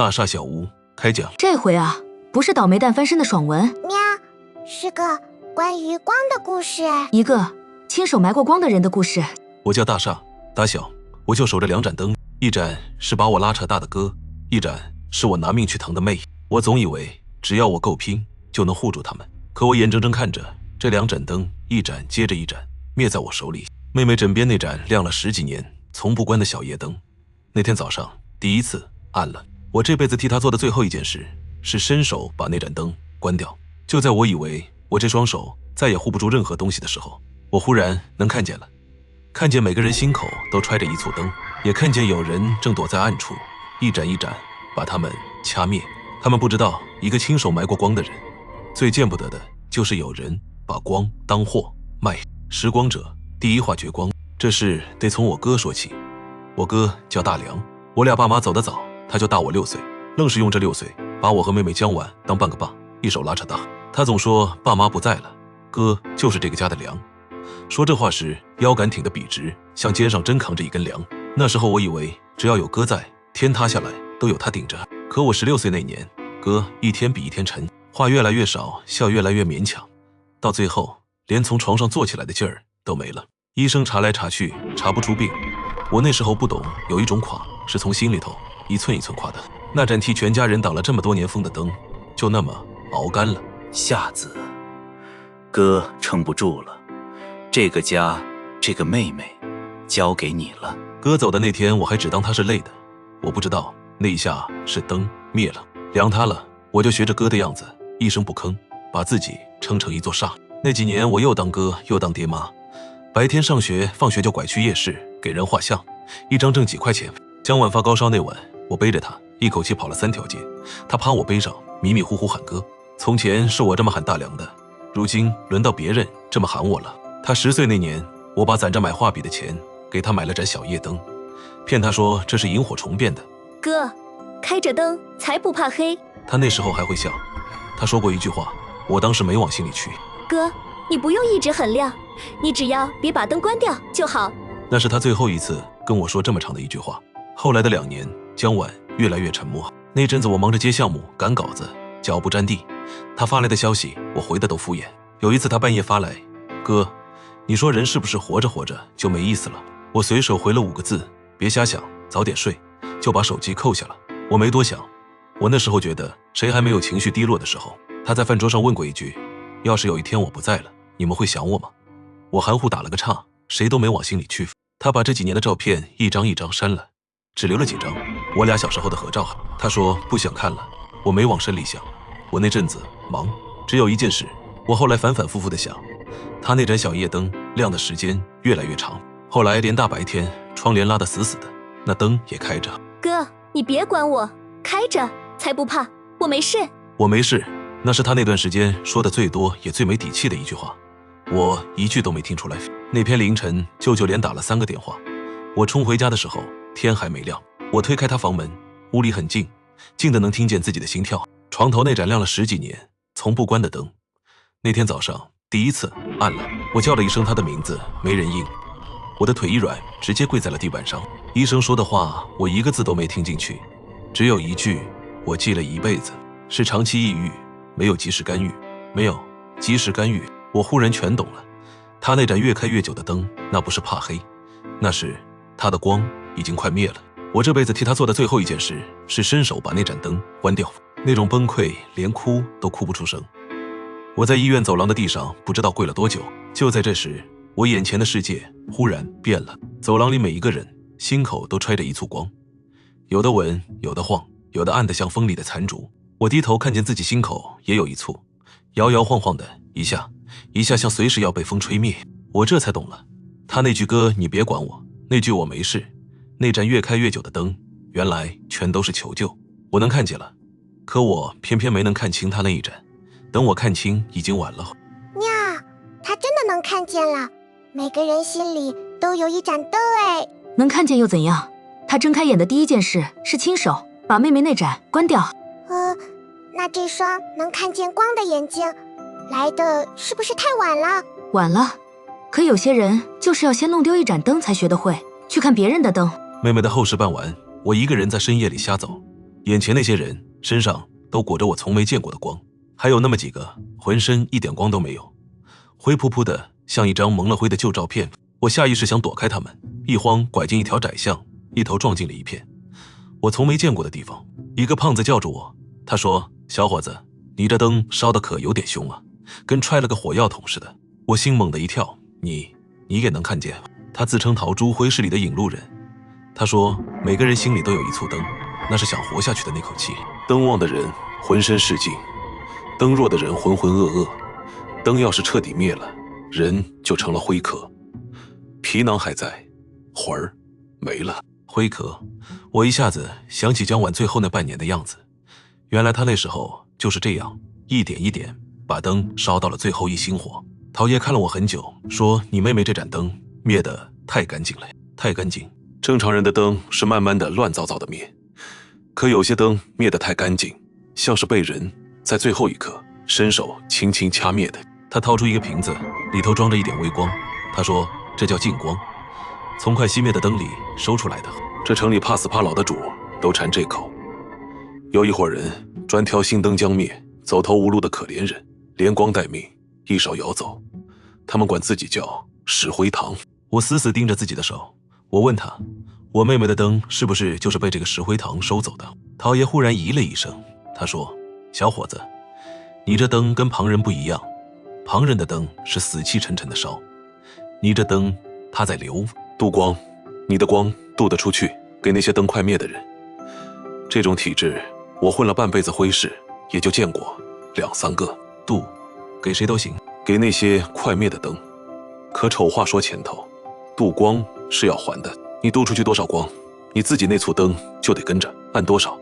大厦小屋开讲。这回啊，不是倒霉蛋翻身的爽文，喵，是个关于光的故事，一个亲手埋过光的人的故事。我叫大厦，打小我就守着2盏灯，一盏是把我拉扯大的哥，一盏是我拿命去疼的妹。我总以为只要我够拼，就能护住他们。可我眼睁睁看着这2盏灯一盏接着一盏灭在我手里。妹妹枕边那盏亮了10几年从不关的小夜灯，那天早上第一次暗了。我这辈子替她做的最后一件事是伸手把那盏灯关掉。就在我以为我这双手再也护不住任何东西的时候，我忽然能看见了，看见每个人心口都揣着一簇灯，也看见有人正躲在暗处一盏一盏把它们掐灭。他们不知道，一个亲手埋过光的人最见不得的就是有人把光当货卖。识光者第一话绝光，这事得从我哥说起。我哥叫大梁，我俩爸妈走得早，他就大我6岁，愣是用这6岁把我和妹妹江婉当半个爸，一手拉扯大。他总说爸妈不在了，哥就是这个家的梁。说这话时腰杆挺得笔直，像肩上真扛着一根梁。那时候我以为只要有哥在，天塌下来都有他顶着。可我16岁那年，哥一天比一天沉，话越来越少，笑越来越勉强，到最后连从床上坐起来的劲儿都没了。医生查来查去查不出病，我那时候不懂，有一种垮是从心里头一寸一寸垮的。那盏替全家人挡了这么多年风的灯就那么熬干了。夏子，哥撑不住了，这个家这个妹妹交给你了。哥走的那天我还只当他是累的，我不知道那一下是灯灭了，梁塌了。我就学着哥的样子一声不吭，把自己撑成一座煞。那几年我又当哥又当爹妈，白天上学放学就拐去夜市给人画像，一张挣几块钱。江晚发高烧那晚，我背着她一口气跑了3条街，她趴我背上迷迷糊糊喊哥。从前是我这么喊大梁的，如今轮到别人这么喊我了。她10岁那年，我把攒着买画笔的钱给她买了盏小夜灯，骗她说这是萤火虫变的。哥，开着灯才不怕黑。她那时候还会笑，她说过一句话，我当时没往心里去。哥，你不用一直很亮，你只要别把灯关掉就好。那是她最后一次跟我说这么长的一句话。后来的2年，江晚越来越沉默。那阵子我忙着接项目赶稿子，脚不沾地，她发来的消息我回的都敷衍。有一次她半夜发来，哥，你说人是不是活着活着就没意思了？我随手回了5个字，别瞎想，早点睡，就把手机扣下了。我没多想，我那时候觉得谁还没有情绪低落的时候。她在饭桌上问过一句，要是有一天我不在了，你们会想我吗？我含糊打了个岔，谁都没往心里去。她把这几年的照片一张一张删了，只留了几张我俩小时候的合照。她说不想看了，我没往深里想。我那阵子忙，只有一件事，我后来反反复复的想，她那盏小夜灯亮的时间越来越长，后来连大白天窗帘拉得死死的，那灯也开着。哥，你别管我，开着才不怕，我没事。我没事，那是他那段时间说的最多也最没底气的一句话，我一句都没听出来。那天凌晨，舅舅连打了3个电话。我冲回家的时候，天还没亮。我推开他房门，屋里很静，静得能听见自己的心跳。床头那盏亮了10几年从不关的灯，那天早上第一次暗了。我叫了一声他的名字，没人应。我的腿一软，直接跪在了地板上。医生说的话我一个字都没听进去，只有一句我记了一辈子，是长期抑郁，没有及时干预。没有及时干预，我忽然全懂了。他那盏越开越久的灯，那不是怕黑，那是他的光已经快灭了。我这辈子替他做的最后一件事是伸手把那盏灯关掉。那种崩溃连哭都哭不出声。我在医院走廊的地上不知道跪了多久。就在这时，我眼前的世界忽然变了。走廊里每一个人心口都揣着一簇光，有的稳，有的晃，有的暗得像风里的残烛。我低头看见自己心口也有一簇，摇摇晃晃的，一下一下像随时要被风吹灭。我这才懂了，他那句哥你别管我，那句我没事，那盏越开越久的灯，原来全都是求救。我能看见了，可我偏偏没能看清他那一盏。等我看清已经晚了。喵，他真的能看见了，每个人心里都有一盏灯哎。能看见又怎样？他睁开眼的第一件事是亲手把妹妹那盏关掉。那这双能看见光的眼睛来的是不是太晚了？晚了，可有些人就是要先弄丢一盏灯才学得会去看别人的灯。妹妹的后事办完，我一个人在深夜里瞎走，眼前那些人身上都裹着我从没见过的光，还有那么几个浑身一点光都没有，灰扑扑的像一张蒙了灰的旧照片。我下意识想躲开他们，一晃拐进一条窄巷，一头撞进了一片我从没见过的地方。一个胖子叫住我，他说：“小伙子，你这灯烧得可有点凶啊，跟揣了个火药桶似的。”我心猛地一跳，你也能看见？他自称陶朱灰市里的引路人，他说每个人心里都有一簇灯，那是想活下去的那口气。灯旺的人浑身是劲，灯弱的人浑浑噩噩。灯要是彻底灭了，人就成了灰壳，皮囊还在，魂儿没了。灰壳，我一下子想起江晚最后那半年的样子，原来他那时候就是这样，一点一点把灯烧到了最后一星火。陶爷看了我很久，说：“你妹妹这盏灯灭得太干净了，太干净。正常人的灯是慢慢的乱糟糟的灭，可有些灯灭得太干净，像是被人在最后一刻伸手轻轻掐灭的。”他掏出一个瓶子，里头装着一点微光，他说：“这叫净光，从快熄灭的灯里收出来的。这城里怕死怕老的主都馋这口。有一伙人专挑新灯将灭，走投无路的可怜人，连光带命一勺舀走。他们管自己叫石灰堂。”我死死盯着自己的手，我问他：“我妹妹的灯是不是就是被这个石灰堂收走的？”陶爷忽然咦了一声，他说：“小伙子，你这灯跟旁人不一样，旁人的灯是死气沉沉的烧，你这灯它在流，渡光，你的光渡得出去给那些灯快灭的人。这种体质我混了半辈子灰市也就见过2、3个。渡给谁都行，给那些快灭的灯。可丑话说前头，渡光是要还的，你渡出去多少光，你自己那簇灯就得跟着按多少。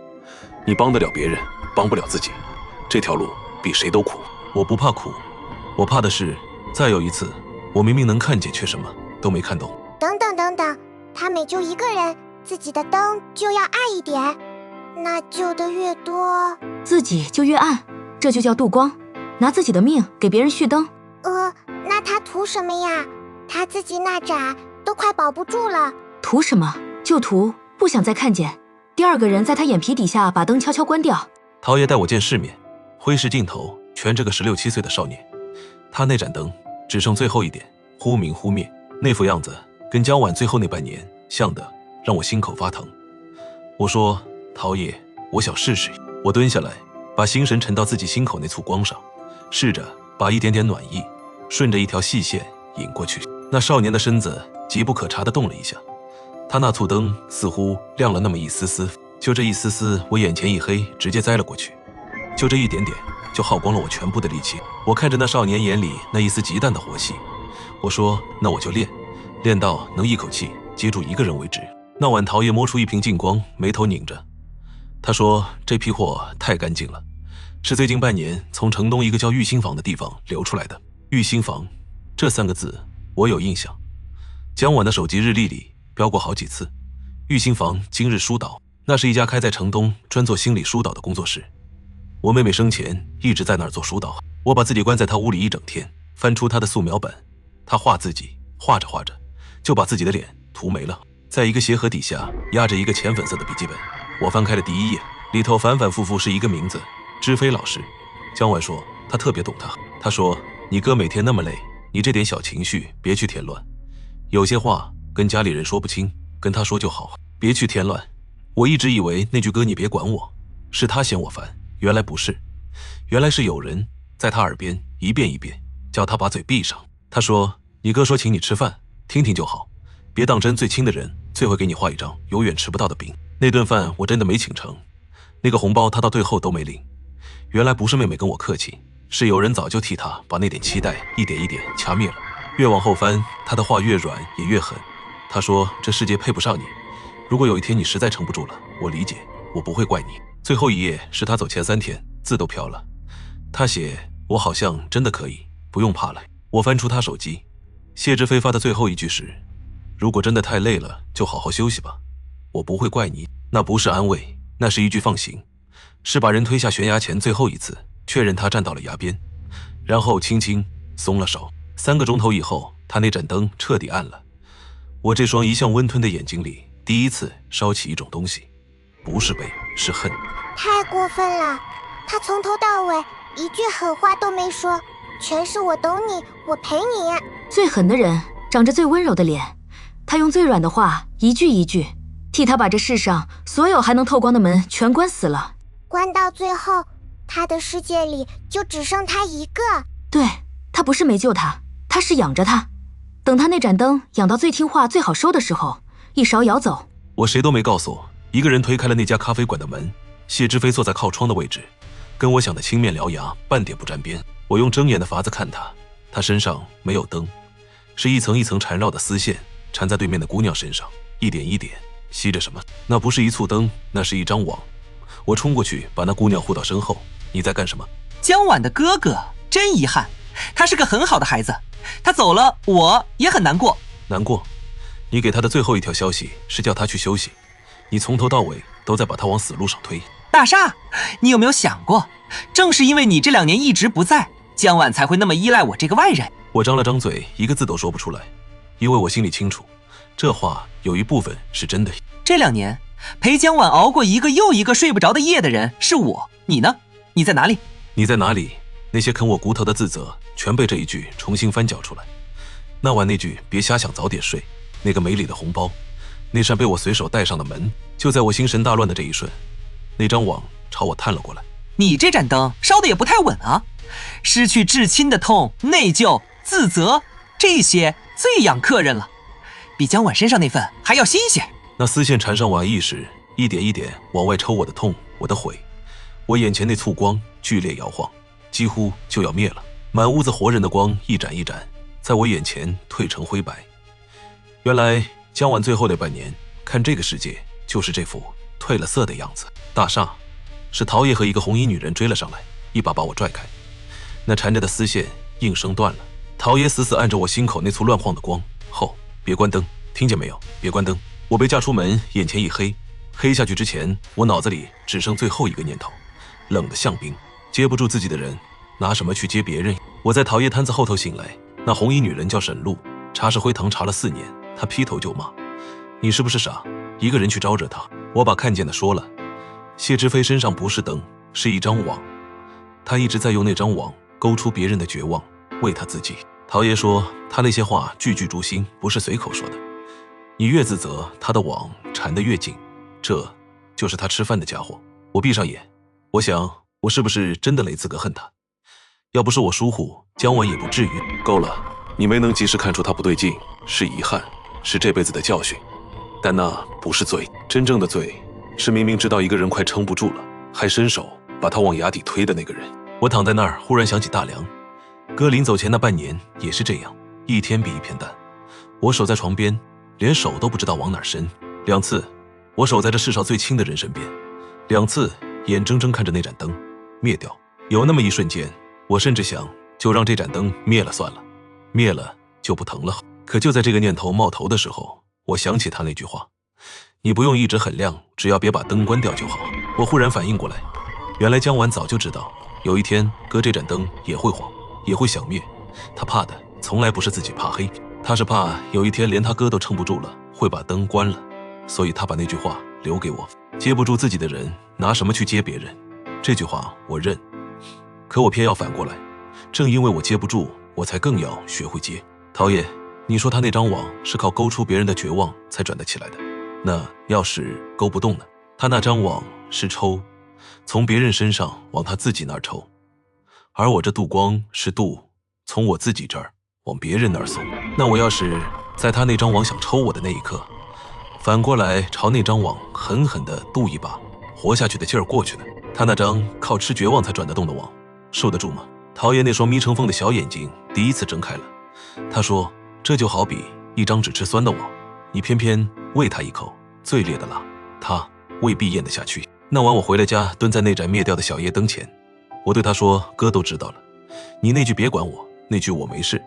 你帮得了别人，帮不了自己，这条路比谁都苦。我不怕苦，我怕的是再有一次我明明能看见，却什么都没看懂。等等等等，他每救一个人，自己的灯就要暗一点，那救的越多，自己就越暗，这就叫渡光，拿自己的命给别人续灯。那他图什么呀？他自己那盏都快保不住了。图什么？就图不想再看见第二个人在他眼皮底下把灯悄悄关掉。陶爷带我见世面，灰市尽头全这个16、17岁的少年，他那盏灯只剩最后一点，忽明忽灭，那副样子跟江晚最后那半年像的，让我心口发疼。我说：“陶爷，我想试试。”我蹲下来，把心神沉到自己心口那簇光上，试着把一点点暖意顺着一条细线引过去。那少年的身子急不可察地动了一下，他那簇灯似乎亮了那么一丝丝，就这一丝丝，我眼前一黑，直接栽了过去。就这一点点，就耗光了我全部的力气。我看着那少年眼里那一丝极淡的活气，我说：“那我就练，练到能一口气接住一个人为止。”那晚陶爷摸出一瓶净光，眉头拧着，他说：“这批货太干净了，是最近半年从城东一个叫玉兴坊的地方流出来的。”玉兴坊这3个字我有印象，江晚的手机日历里标过好几次。玉兴坊今日疏导，那是一家开在城东专做心理疏导的工作室。我妹妹生前一直在那儿做疏导，我把自己关在她屋里一整天，翻出她的素描本，她画自己，画着画着就把自己的脸涂没了。在一个鞋盒底下压着一个浅粉色的笔记本，我翻开了第1页，里头反反复复是一个名字：知飞老师。江晚说他特别懂他，他说：“你哥每天那么累，你这点小情绪别去添乱，有些话跟家里人说不清，跟他说就好，别去添乱。”我一直以为那句哥你别管我是他嫌我烦，原来不是，原来是有人在他耳边一遍一遍叫他把嘴闭上。他说：“你哥说请你吃饭，听听就好，别当真，最亲的人最会给你画一张永远吃不到的饼。”那顿饭我真的没请成，那个红包他到最后都没领。原来不是妹妹跟我客气，是有人早就替他把那点期待一点一点掐灭了。越往后翻，他的话越软也越狠。他说：“这世界配不上你，如果有一天你实在撑不住了，我理解，我不会怪你。”最后一页是他走前3天，字都飘了。他写：“我好像真的可以，不用怕了。”我翻出他手机，谢志飞发的最后一句是：“如果真的太累了，就好好休息吧，我不会怪你。”那不是安慰，那是一句放行，是把人推下悬崖前最后一次确认他站到了崖边，然后轻轻松了手。3个钟头以后，他那盏灯彻底暗了。我这双一向温吞的眼睛里第一次烧起一种东西，不是悲，是恨。太过分了，他从头到尾一句狠话都没说，全是我懂你，我陪你。最狠的人长着最温柔的脸，他用最软的话一句一句替他把这世上所有还能透光的门全关死了。关到最后，他的世界里就只剩他一个。对，他不是没救他，他是养着他，等他那盏灯养到最听话最好收的时候，一勺舀走。我谁都没告诉我，一个人推开了那家咖啡馆的门。谢之飞坐在靠窗的位置，跟我想的青面獠牙半点不沾边。我用睁眼的法子看他，他身上没有灯，是一层一层缠绕的丝线缠在对面的姑娘身上，一点一点吸着什么。那不是一簇灯，那是一张网。我冲过去把那姑娘护到身后。你在干什么？江晚的哥哥，真遗憾，他是个很好的孩子，他走了我也很难过。难过？你给他的最后一条消息是叫他去休息，你从头到尾都在把他往死路上推。大厦，你有没有想过，正是因为你这2年一直不在，江晚才会那么依赖我这个外人？我张了张嘴，一个字都说不出来，因为我心里清楚，这话有一部分是真的。这2年陪江晚熬过一个又一个睡不着的夜的人是我，你呢？你在哪里？你在哪里？那些啃我骨头的自责全被这一句重新翻搅出来。那晚那句别瞎想早点睡，那个没礼的红包，那扇被我随手带上的门，就在我心神大乱的这一瞬，那张网朝我探了过来。你这盏灯烧的也不太稳啊，失去至亲的痛、内疚、自责，这些最养客人了，比江晚身上那份还要新鲜。那丝线缠上我意识，一点一点往外抽我的痛，我的悔。我眼前那簇光剧烈摇晃，几乎就要灭了。满屋子活人的光一盏一盏在我眼前褪成灰白。原来江晚最后的半年看这个世界就是这副褪了色的样子。大厦是陶爷和一个红衣女人追了上来，一把把我拽开，那缠着的丝线应声断了。陶爷死死按着我心口那簇乱晃的光后，别关灯，听见没有？别关灯。我被架出门，眼前一黑，黑下去之前，我脑子里只剩最后一个念头，冷得像冰。接不住自己的人拿什么去接别人？我在陶爷摊子后头醒来，那红衣女人叫沈露，查是灰堂查了4年。她劈头就骂，你是不是傻，一个人去招惹她？我把看见的说了。谢之飞身上不是灯，是一张网，他一直在用那张网勾出别人的绝望，为他自己。陶爷说他那些话句句诛心，不是随口说的。你越自责，他的网缠得越紧，这就是他吃饭的家伙。我闭上眼，我想我是不是真的没资格恨他？要不是我疏忽，江晚也不至于。够了，你没能及时看出他不对劲，是遗憾，是这辈子的教训，但那不是罪。真正的罪是明明知道一个人快撑不住了，还伸手把他往崖底推的那个人。我躺在那儿，忽然想起大梁哥临走前那半年也是这样，一天比一天淡。我守在床边，连手都不知道往哪儿伸。2次我守在这世上最亲的人身边，2次眼睁睁看着那盏灯灭掉。有那么一瞬间，我甚至想就让这盏灯灭了算了，灭了就不疼了。可就在这个念头冒头的时候，我想起他那句话，你不用一直很亮，只要别把灯关掉就好。我忽然反应过来，原来江晚早就知道有一天哥这盏灯也会晃，也会想灭。他怕的从来不是自己怕黑，他是怕有一天连他哥都撑不住了，会把灯关了。所以他把那句话留给我，接不住自己的人拿什么去接别人。这句话我认，可我偏要反过来，正因为我接不住，我才更要学会接。陶爷，你说他那张网是靠勾出别人的绝望才转得起来的，那要是勾不动呢？他那张网是抽，从别人身上往他自己那儿抽，而我这渡光是渡，从我自己这儿往别人那儿送。那我要是在他那张网想抽我的那一刻，反过来朝那张网狠狠地渡一把，活下去的劲儿过去呢？他那张靠吃绝望才转得动的网，受得住吗？陶爷那双迷成风的小眼睛第一次睁开了，他说：“这就好比一张只吃酸的网，你偏偏喂他一口最烈的辣，他未必咽得下去。”那晚我回了家，蹲在那盏灭掉的小夜灯前，我对他说：“哥都知道了，你那句别管我，那句我没事，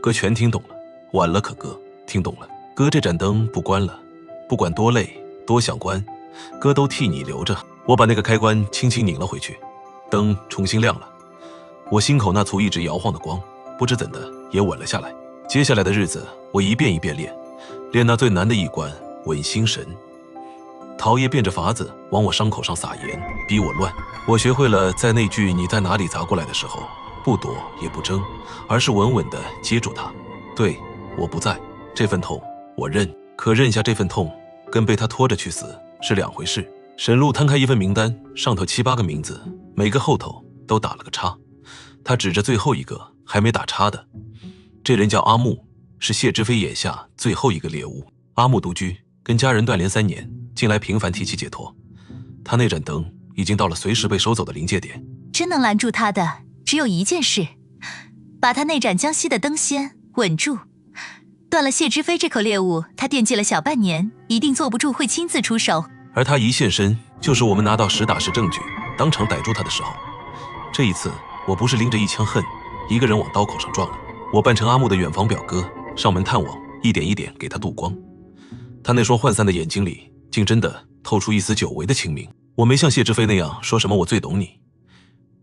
哥全听懂了。晚了可哥听懂了，哥这盏灯不关了，不管多累多想关，哥都替你留着。”我把那个开关轻轻拧了回去，灯重新亮了，我心口那簇一直摇晃的光不知怎的也稳了下来。接下来的日子我一遍一遍练那最难的一关稳心神。陶爷变着法子往我伤口上撒盐，逼我乱。我学会了在那句你在哪里砸过来的时候，不躲也不争，而是稳稳地接住它。对，我不在，这份痛我认，可认下这份痛跟被他拖着去死是两回事。沈路摊开一份名单，上头7、8个名字，每个后头都打了个叉。他指着最后一个还没打叉的，这人叫阿木，是谢之飞眼下最后一个猎物。阿木独居，跟家人断联3年，近来频繁提起解脱。他那盏灯已经到了随时被收走的临界点。真能拦住他的只有一件事，把他那盏将熄的灯仙稳住。断了谢之飞这口猎物，他惦记了小半年，一定坐不住，会亲自出手。而他一现身，就是我们拿到实打实证据，当场逮住他的时候。这一次，我不是拎着一腔恨，一个人往刀口上撞了。我扮成阿木的远房表哥，上门探望，一点一点给他渡光。他那双涣散的眼睛里，竟真的透出一丝久违的清明。我没像谢之飞那样说什么我最懂你，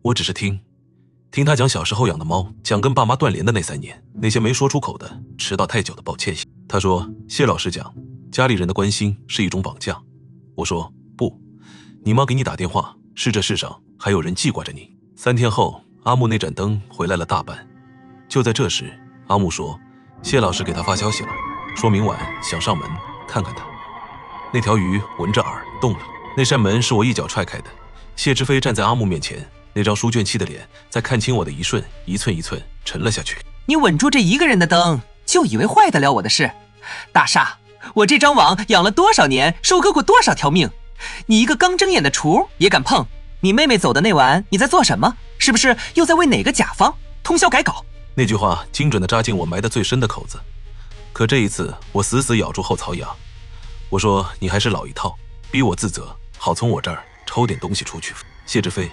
我只是听他讲小时候养的猫，讲跟爸妈断联的那3年，那些没说出口的迟到太久的抱歉。他说谢老师讲，家里人的关心是一种绑架。我说不，你妈给你打电话，是这世上还有人记挂着你。3天后，阿木那盏灯回来了大半。就在这时，阿木说谢老师给他发消息了，说明晚想上门看看他。那条鱼闻着饵动了，那扇门是我一脚踹开的。谢之飞站在阿木面前，那张书卷气的脸在看清我的一瞬，一寸一寸沉了下去。你稳住这一个人的灯，就以为坏得了我的事？大厦，我这张网养了多少年，收割过多少条命，你一个刚睁眼的雏也敢碰？你妹妹走的那晚你在做什么？是不是又在为哪个甲方通宵改稿？那句话精准地扎进我埋得最深的口子。可这一次我死死咬住后槽牙，我说你还是老一套，逼我自责，好从我这儿抽点东西出去。谢之飞，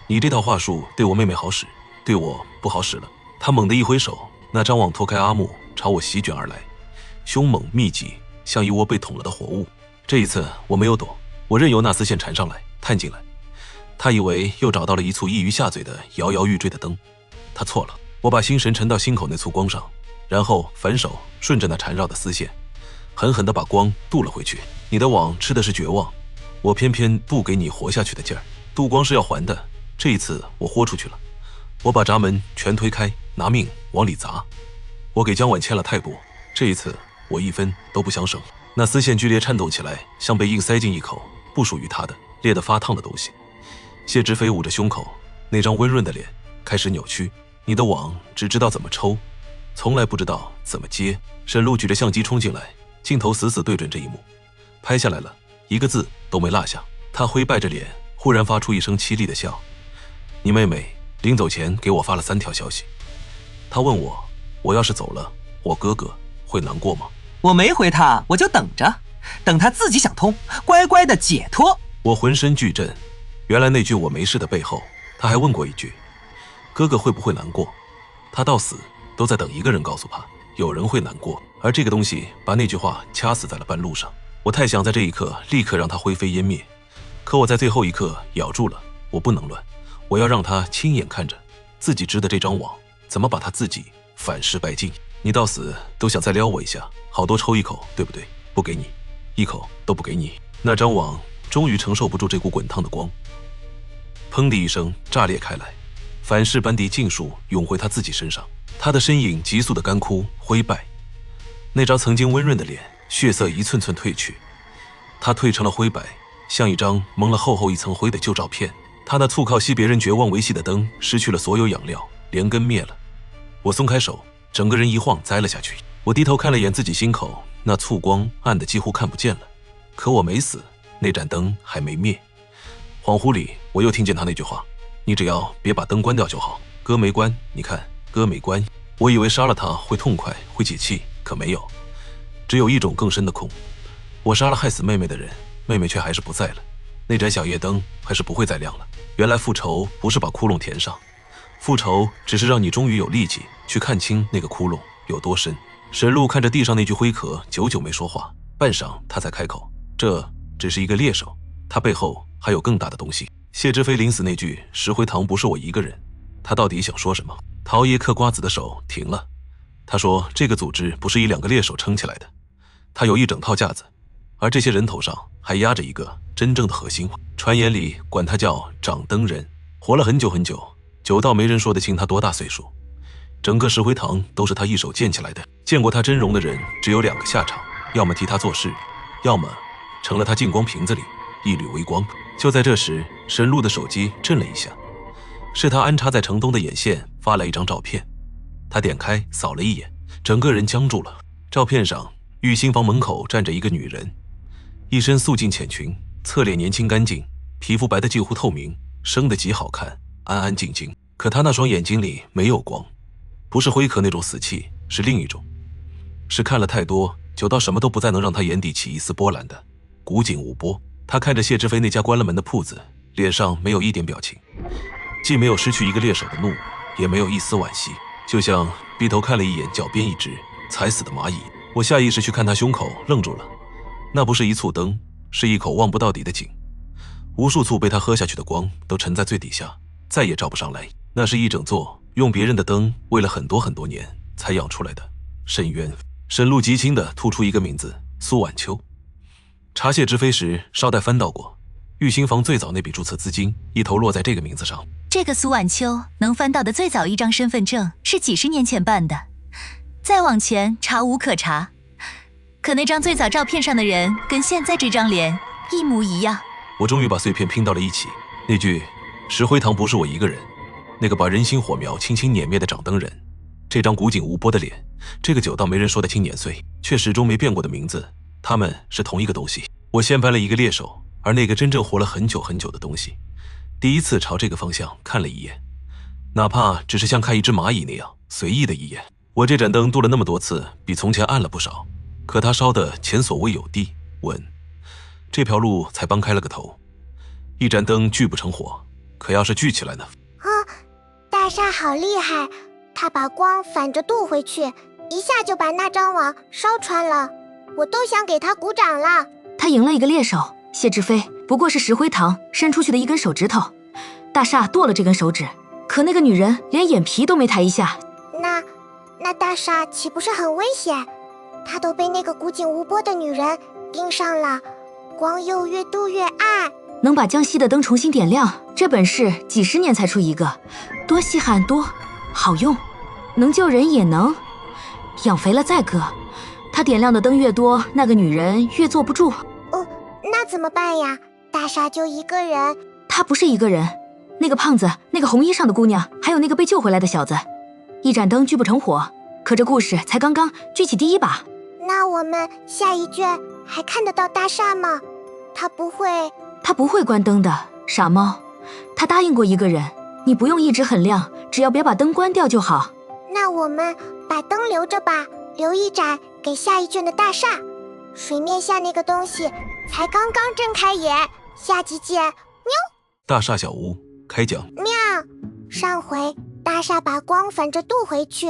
你这套话术对我妹妹好使，对我不好使了。他猛地一挥手，那张网脱开阿木，朝我席卷而来，凶猛密集，像一窝被捅了的活物。这一次我没有躲，我任由那丝线缠上来，探进来。他以为又找到了一簇溢于下嘴的摇摇欲坠的灯，他错了。我把心神沉到心口那簇光上，然后反手顺着那缠绕的丝线，狠狠地把光渡了回去。你的网吃的是绝望，我偏偏不给你活下去的劲儿。渡光是要还的，这一次我豁出去了。我把闸门全推开，拿命往里砸。我给江晚签了太步，这一次我一分都不想省。那丝线剧烈颤动起来，像被硬塞进一口不属于他的烈得发烫的东西。谢之飞捂着胸口，那张温润的脸开始扭曲。你的网只知道怎么抽，从来不知道怎么接。沈路举着相机冲进来，镜头死死对准这一幕，拍下来了，一个字都没落下。他灰败着脸，忽然发出一声凄厉的笑。你妹妹临走前给我发了3条消息，她问我要是走了，我哥哥会难过吗？我没回他，我就等着，等他自己想通，乖乖的解脱。我浑身巨震，原来那句我没事的背后，他还问过一句，哥哥会不会难过？他到死都在等一个人告诉他，有人会难过。而这个东西把那句话掐死在了半路上。我太想在这一刻立刻让他灰飞烟灭，可我在最后一刻咬住了，我不能乱，我要让他亲眼看着自己织的这张网怎么把他自己反噬殆尽。你到死都想再撩我一下，好多抽一口，对不对？不给你，一口都不给你。那张网终于承受不住这股滚烫的光，砰的一声炸裂开来，反噬般地尽数涌回他自己身上。他的身影急速的干枯灰败，那张曾经温润的脸血色一寸寸褪去，他褪成了灰白，像一张蒙了厚厚一层灰的旧照片。他那促靠吸别人绝望维系的灯失去了所有养料，连根灭了。我松开手，整个人一晃栽了下去。我低头看了眼自己心口，那簇光暗得几乎看不见了。可我没死，那盏灯还没灭。恍惚里我又听见他那句话，你只要别把灯关掉就好。哥没关，你看哥没关。我以为杀了他会痛快会解气，可没有，只有一种更深的空。我杀了害死妹妹的人，妹妹却还是不在了，那盏小夜灯还是不会再亮了。原来复仇不是把窟窿填上，复仇只是让你终于有力气去看清那个窟窿有多深。沈路看着地上那具灰壳，久久没说话，半晌他才开口，这只是一个猎手，他背后还有更大的东西。谢之飞临死那句石灰堂不是我一个人，他到底想说什么？陶爷嗑瓜子的手停了，他说这个组织不是1、2个猎手撑起来的，他有一整套架子，而这些人头上还压着一个真正的核心，传言里管他叫掌灯人，活了很久很久，久到没人说得清他多大岁数。整个石灰堂都是他一手建起来的，见过他真容的人只有2个下场，要么替他做事，要么成了他净光瓶子里一缕微光。就在这时，沈路的手机震了一下，是他安插在程东的眼线发来一张照片。他点开扫了一眼，整个人僵住了。照片上，玉兴房门口站着一个女人，一身素净浅裙，侧脸年轻干净，皮肤白得近乎透明，生得极好看，安安静静。可她那双眼睛里没有光，不是灰壳那种死气，是另一种，是看了太多，久到什么都不再能让她眼底起一丝波澜的古井无波。他看着谢之飞那家关了门的铺子，脸上没有一点表情，既没有失去一个猎手的怒，也没有一丝惋惜，就像低头看了一眼脚边一只踩死的蚂蚁。我下意识去看他胸口，愣住了。那不是一簇灯，是一口望不到底的井，无数簇被他喝下去的光都沉在最底下，再也照不上来。那是一整座用别人的灯喂了很多很多年才养出来的深渊。沈路极轻地吐出一个名字：苏晚秋。查谢之飞时捎带翻到过，玉兴房最早那笔注册资金一头落在这个名字上。这个苏晚秋能翻到的最早一张身份证是几10年前办的，再往前查无可查。可那张最早照片上的人跟现在这张脸一模一样。我终于把碎片拼到了一起。那句石灰堂不是我一个人，那个把人心火苗轻轻碾灭的掌灯人，这张古井无波的脸，这个久到没人说得清年岁却始终没变过的名字，他们是同一个东西。我先翻了一个猎手，而那个真正活了很久很久的东西，第一次朝这个方向看了一眼，哪怕只是像看一只蚂蚁那样随意的一眼。我这盏灯镀了那么多次，比从前暗了不少，可它烧的前所未有地稳，这条路才帮开了个头。一盏灯聚不成火，可要是聚起来呢？大厦好厉害，他把光反着渡回去，一下就把那张网烧穿了，我都想给他鼓掌了。他赢了一个猎手，谢之飞不过是石灰堂伸出去的一根手指头，大厦剁了这根手指，可那个女人连眼皮都没抬一下。那大厦岂不是很危险？他都被那个古井无波的女人盯上了，光又越渡越暗。能把江西的灯重新点亮，这本事几10年才出一个，多稀罕多好用，能救人也能养肥了再割。他点亮的灯越多，那个女人越坐不住。那怎么办呀？大厦就一个人。他不是一个人，那个胖子，那个红衣裳的姑娘，还有那个被救回来的小子，一盏灯聚不成火，可这故事才刚刚聚起第一把。那我们下一卷还看得到大厦吗？他不会关灯的，傻猫。他答应过一个人，你不用一直很亮，只要别把灯关掉就好。那我们把灯留着吧，留一盏给下一卷的大厦。水面下那个东西才刚刚睁开眼，下集见。喵！大厦小屋开讲。喵！上回大厦把光反着渡回去，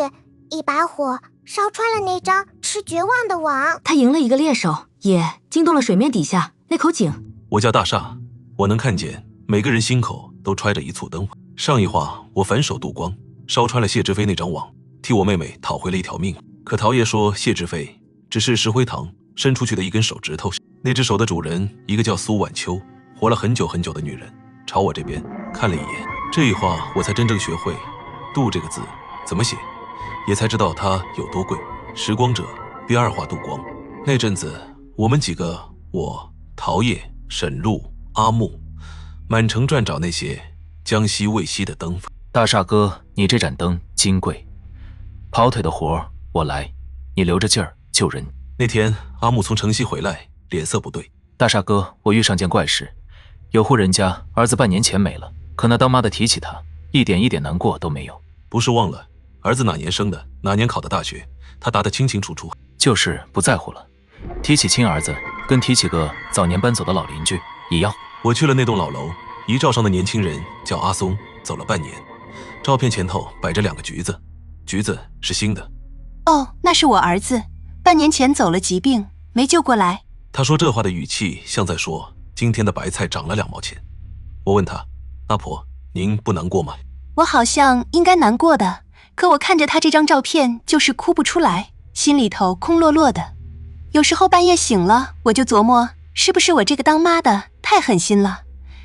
一把火烧穿了那张吃绝望的网。他赢了一个猎手，也惊动了水面底下那口井。我叫大厦，我能看见每个人心口都揣着一簇灯。上一话我反手渡光，烧穿了谢之飞那张网，替我妹妹讨回了一条命。可陶爷说谢之飞只是石灰堂伸出去的一根手指头，那只手的主人一个叫苏晚秋，活了很久很久的女人，朝我这边看了一眼。这一话我才真正学会渡这个字怎么写，也才知道它有多贵。时光者第2话渡光那阵子，我们几个，我陶爷、沈路、阿木，满城转找那些江西未熄的灯。大厦哥，你这盏灯金贵，跑腿的活我来，你留着劲儿救人。那天阿木从城西回来，脸色不对。大厦哥，我遇上件怪事，有户人家儿子半年前没了，可那当妈的提起他，一点难过都没有。不是忘了儿子哪年生的，哪年考的大学，他答得清清楚楚。就是不在乎了，提起亲儿子，跟提起个早年搬走的老邻居一样。我去了那栋老楼，遗照上的年轻人叫阿松，走了半年，照片前头摆着2个橘子，橘子是新的。哦，那是我儿子，半年前走了疾病，没救过来。他说这话的语气像在说今天的白菜涨了2毛钱。我问他，阿婆您不难过吗？我好像应该难过的，可我看着他这张照片就是哭不出来，心里头空落落的。有时候半夜醒了，我就琢磨，是不是我这个当妈的太狠心了？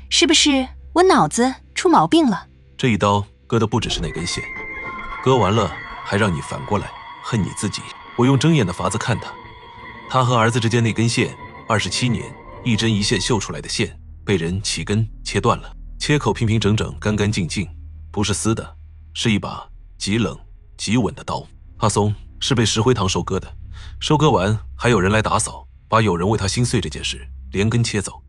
是不是我脑子出毛病了？这一刀割的不只是那根线，割完了还让你反过来恨你自己。我用睁眼的法子看他和儿子之间那根线，27年一针一线绣出来的线，被人起根切断了，切口平平整整，干干净净，不是撕的，是一把极冷极稳的刀。阿松是被石灰堂收割的，收割完还有人来打扫，把有人为他心碎这件事连根切走。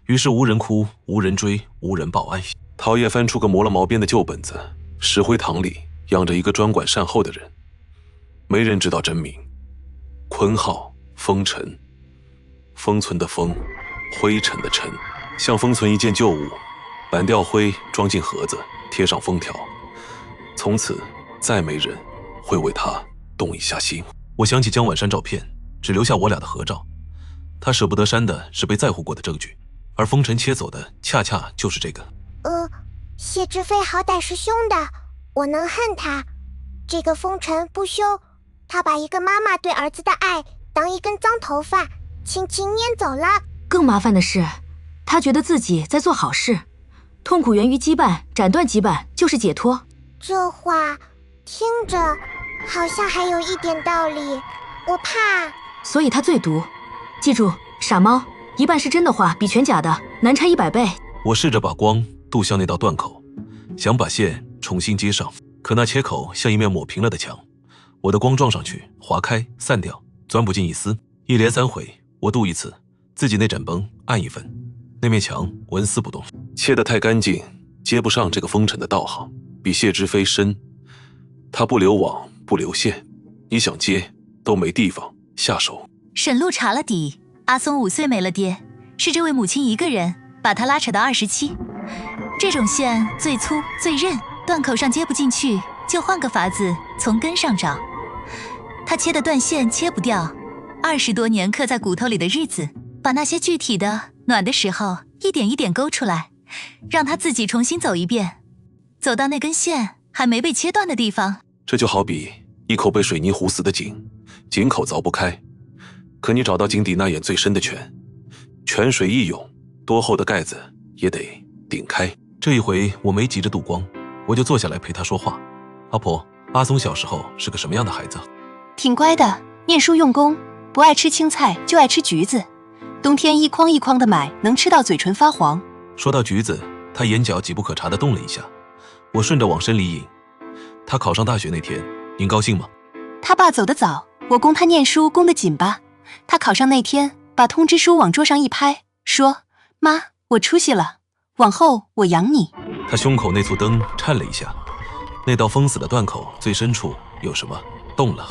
于是无人哭，无人追，无人报案。陶冶翻出个磨了毛边的旧本子，石灰堂里养着一个专管善后的人，没人知道真名，坤浩封尘，封存的封，灰尘的尘，像封存一件旧物，板掉灰装进盒子，贴上封条，从此再没人会为他动一下心。我想起江晚山照片，只留下我俩的合照，他舍不得删的是被在乎过的证据，而封尘切走的恰恰就是这个。谢志飞好歹是兄的，我能恨他？这个风尘不休，他把一个妈妈对儿子的爱当一根脏头发，轻轻拈走了。更麻烦的是，他觉得自己在做好事，痛苦源于羁绊，斩断羁绊就是解脱。这话听着好像还有一点道理，我怕。所以他最毒。记住，傻猫，一半是真的话比全假的难拆100倍。我试着把光渡向那道断口，想把线重新接上，可那切口像一面抹平了的墙，我的光撞上去，划开散掉，钻不进一丝。一连3回，我渡一次，自己那盏崩暗一分，那面墙纹丝不动。切得太干净，接不上这个风尘的道行，比谢之飞深。他不留网，不留线，你想接都没地方下手。沈露查了底，阿松5岁没了爹，是这位母亲一个人把他拉扯到27。这种线最粗最韧，断口上接不进去，就换个法子从根上找。他切的断线切不掉，20多年刻在骨头里的日子，把那些具体的暖的时候一点一点勾出来，让他自己重新走一遍，走到那根线还没被切断的地方。这就好比一口被水泥糊死的井，井口凿不开，可你找到井底那眼最深的泉，泉水一涌，多厚的盖子也得顶开。这一回我没急着渡光，我就坐下来陪他说话。阿婆，阿松小时候是个什么样的孩子？挺乖的，念书用功，不爱吃青菜就爱吃橘子，冬天一筐一筐的买，能吃到嘴唇发黄。说到橘子，他眼角几不可察地动了一下，我顺着往深里引。他考上大学那天，您高兴吗？他爸走得早，我供他念书供得紧吧。他考上那天，把通知书往桌上一拍，说：“妈，我出息了，往后我养你。”他胸口那簇灯颤了一下，那道封死的断口最深处有什么动了。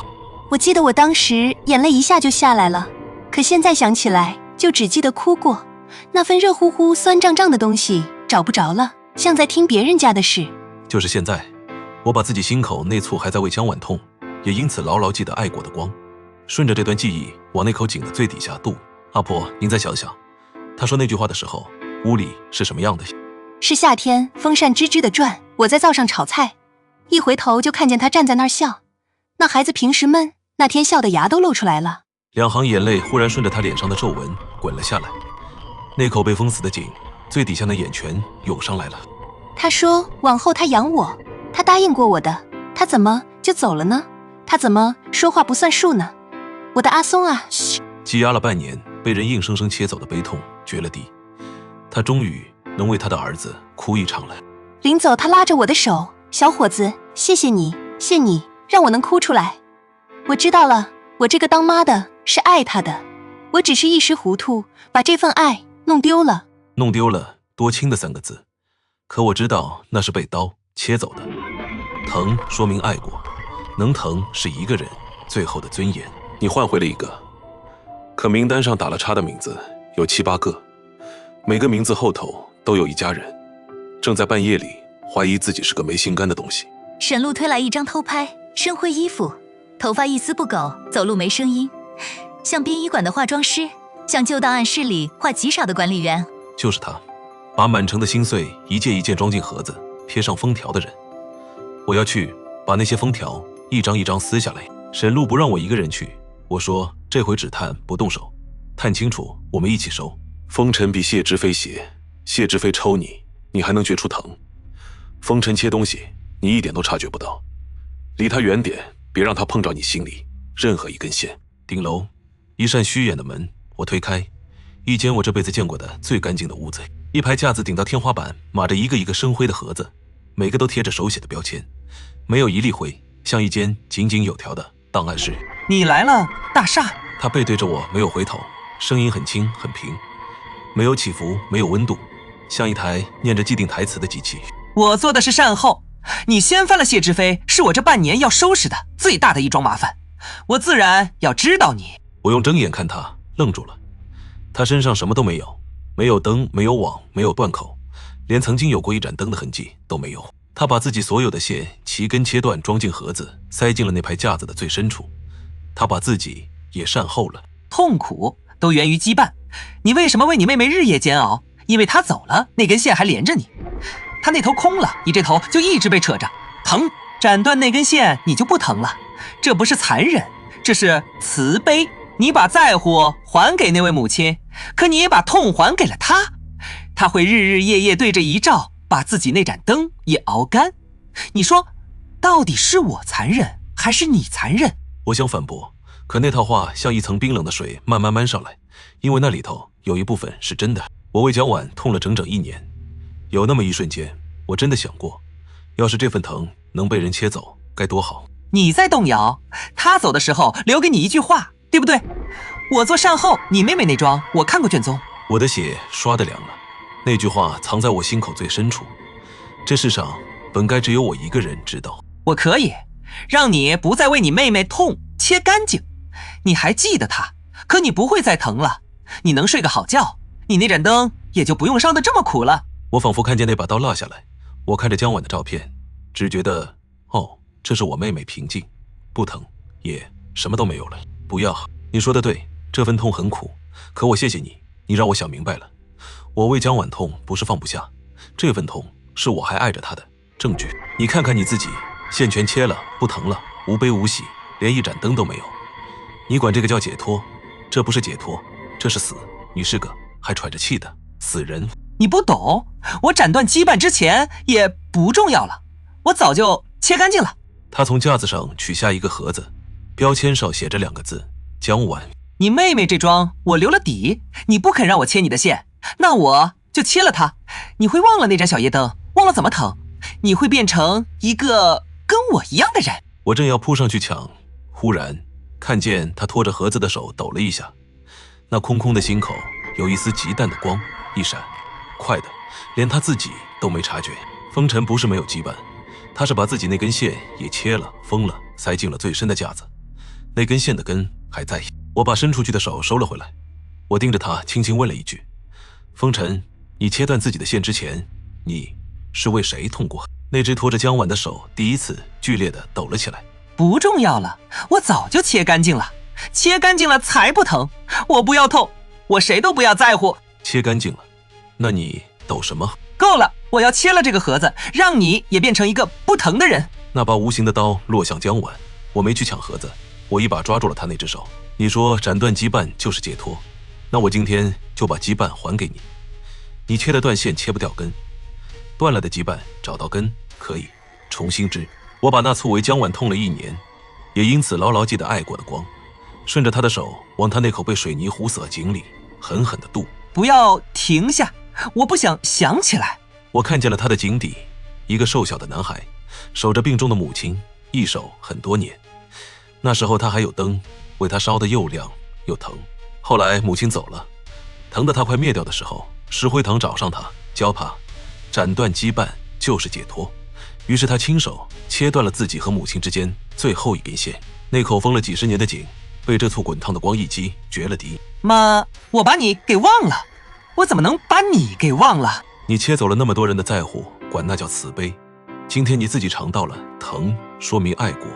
我记得我当时眼泪一下就下来了，可现在想起来就只记得哭过，那份热乎乎酸胀胀的东西找不着了，像在听别人家的事。就是现在，我把自己心口那簇还在为江晚痛，也因此牢牢记得爱过的光，顺着这段记忆往那口井的最底下渡。阿婆，您再想想，他说那句话的时候，屋里是什么样的？是夏天，风扇吱吱地转，我在灶上炒菜，一回头就看见他站在那儿笑。那孩子平时闷，那天笑得牙都露出来了。2行眼泪忽然顺着他脸上的皱纹滚了下来，那口被封死的井最底下的眼泉涌上来了。他说往后他养我，他答应过我的，他怎么就走了呢？他怎么说话不算数呢？我的阿松啊！积压了半年，被人硬生生切走的悲痛决了堤，他终于能为他的儿子哭一场了。临走他拉着我的手，小伙子，谢谢你，谢你让我能哭出来。我知道了，我这个当妈的是爱他的，我只是一时糊涂，把这份爱弄丢了。弄丢了多轻的3个字，可我知道那是被刀切走的。疼说明爱过，能疼是一个人最后的尊严。你换回了一个，可名单上打了叉的名字有7、8个，每个名字后头都有一家人，正在半夜里怀疑自己是个没心肝的东西。沈露推来一张偷拍，深灰衣服，头发一丝不苟，走路没声音，像殡仪馆的化妆师，像旧档案室里话极少的管理员。就是他，把满城的心碎一件一件装进盒子，贴上封条的人。我要去把那些封条一张一张撕下来。沈露不让我一个人去，我说这回只探不动手，探清楚我们一起收。风尘比谢之飞邪，谢之飞抽你，你还能觉出疼。风尘切东西，你一点都察觉不到，离他远点，别让他碰着你心里任何一根线。顶楼，一扇虚掩的门，我推开，一间我这辈子见过的最干净的屋子，一排架子顶到天花板，码着一个一个深灰的盒子，每个都贴着手写的标签，没有一粒灰，像一间井井有条的档案室。你来了，大厦。他背对着我，没有回头，声音很轻很平，没有起伏，没有温度，像一台念着既定台词的机器。我做的是善后，你掀翻了谢之飞，是我这半年要收拾的最大的一桩麻烦，我自然要知道你。我用睁眼看他，愣住了。他身上什么都没有，没有灯，没有网，没有断口，连曾经有过一盏灯的痕迹都没有。他把自己所有的线齐根切断，装进盒子，塞进了那排架子的最深处。他把自己也善后了。痛苦都源于羁绊，你为什么为你妹妹日夜煎熬？因为她走了，那根线还连着你，她那头空了，你这头就一直被扯着，疼。斩断那根线，你就不疼了。这不是残忍，这是慈悲。你把在乎还给那位母亲，可你也把痛还给了她。她会日日夜夜对着一照，把自己那盏灯也熬干。你说，到底是我残忍，还是你残忍？我想反驳，可那套话像一层冰冷的水慢慢漫上来，因为那里头有一部分是真的。我为蒋琬痛了整整1年，有那么一瞬间，我真的想过，要是这份疼能被人切走，该多好。你在动摇，他走的时候留给你一句话，对不对？我做善后，你妹妹那桩我看过卷宗。我的血唰地凉了，那句话藏在我心口最深处，这世上本该只有我一个人知道。我可以让你不再为你妹妹痛，切干净。你还记得她，可你不会再疼了，你能睡个好觉，你那盏灯也就不用烧得这么苦了。我仿佛看见那把刀落下来，我看着姜琬的照片，只觉得，哦，这是我妹妹，平静，不疼，也什么都没有了。不要，你说的对，这份痛很苦，可我谢谢你，你让我想明白了，我为姜琬痛不是放不下，这份痛是我还爱着她的证据。你看看你自己，线全切了，不疼了，无悲无喜，连一盏灯都没有，你管这个叫解脱？这不是解脱，这是死。你是个还喘着气的死人。你不懂，我斩断羁绊之前也不重要了，我早就切干净了。他从架子上取下一个盒子，标签上写着2个字：姜琬。你妹妹这桩我留了底，你不肯让我切你的线，那我就切了它。你会忘了那盏小夜灯，忘了怎么疼，你会变成一个跟我一样的人。我正要扑上去抢，忽然看见他拖着盒子的手抖了一下，那空空的心口有一丝极淡的光一闪，快的连他自己都没察觉。风尘不是没有羁绊，他是把自己那根线也切了封了，塞进了最深的架子，那根线的根还在。我把伸出去的手收了回来，我盯着他轻轻问了一句：风尘，你切断自己的线之前，你是为谁痛过？那只拖着姜琬的手第一次剧烈地抖了起来。不重要了，我早就切干净了，切干净了才不疼。我不要痛，我谁都不要在乎。切干净了，那你抖什么？够了，我要切了这个盒子，让你也变成一个不疼的人。那把无形的刀落向姜琬，我没去抢盒子，我一把抓住了他那只手。你说斩断羁绊就是解脱，那我今天就把羁绊还给你。你切的断线切不掉根，断了的羁绊找到根可以重新织。我把那簇为姜琬痛了1年，也因此牢牢记得爱过的光，顺着他的手往他那口被水泥糊死的井里狠狠地渡。不要停下，我不想想起来。我看见了他的井底，一个瘦小的男孩守着病中的母亲，一守很多年。那时候他还有灯，为他烧得又亮又疼。后来母亲走了，疼得他快灭掉的时候，石灰堂找上他，教他斩断羁绊就是解脱。于是他亲手切断了自己和母亲之间最后一根线。那口封了几10年的井，被这簇滚烫的光一击，绝了敌。妈，我把你给忘了，我怎么能把你给忘了？你切走了那么多人的在乎，管那叫慈悲。今天你自己尝到了疼，说明爱过。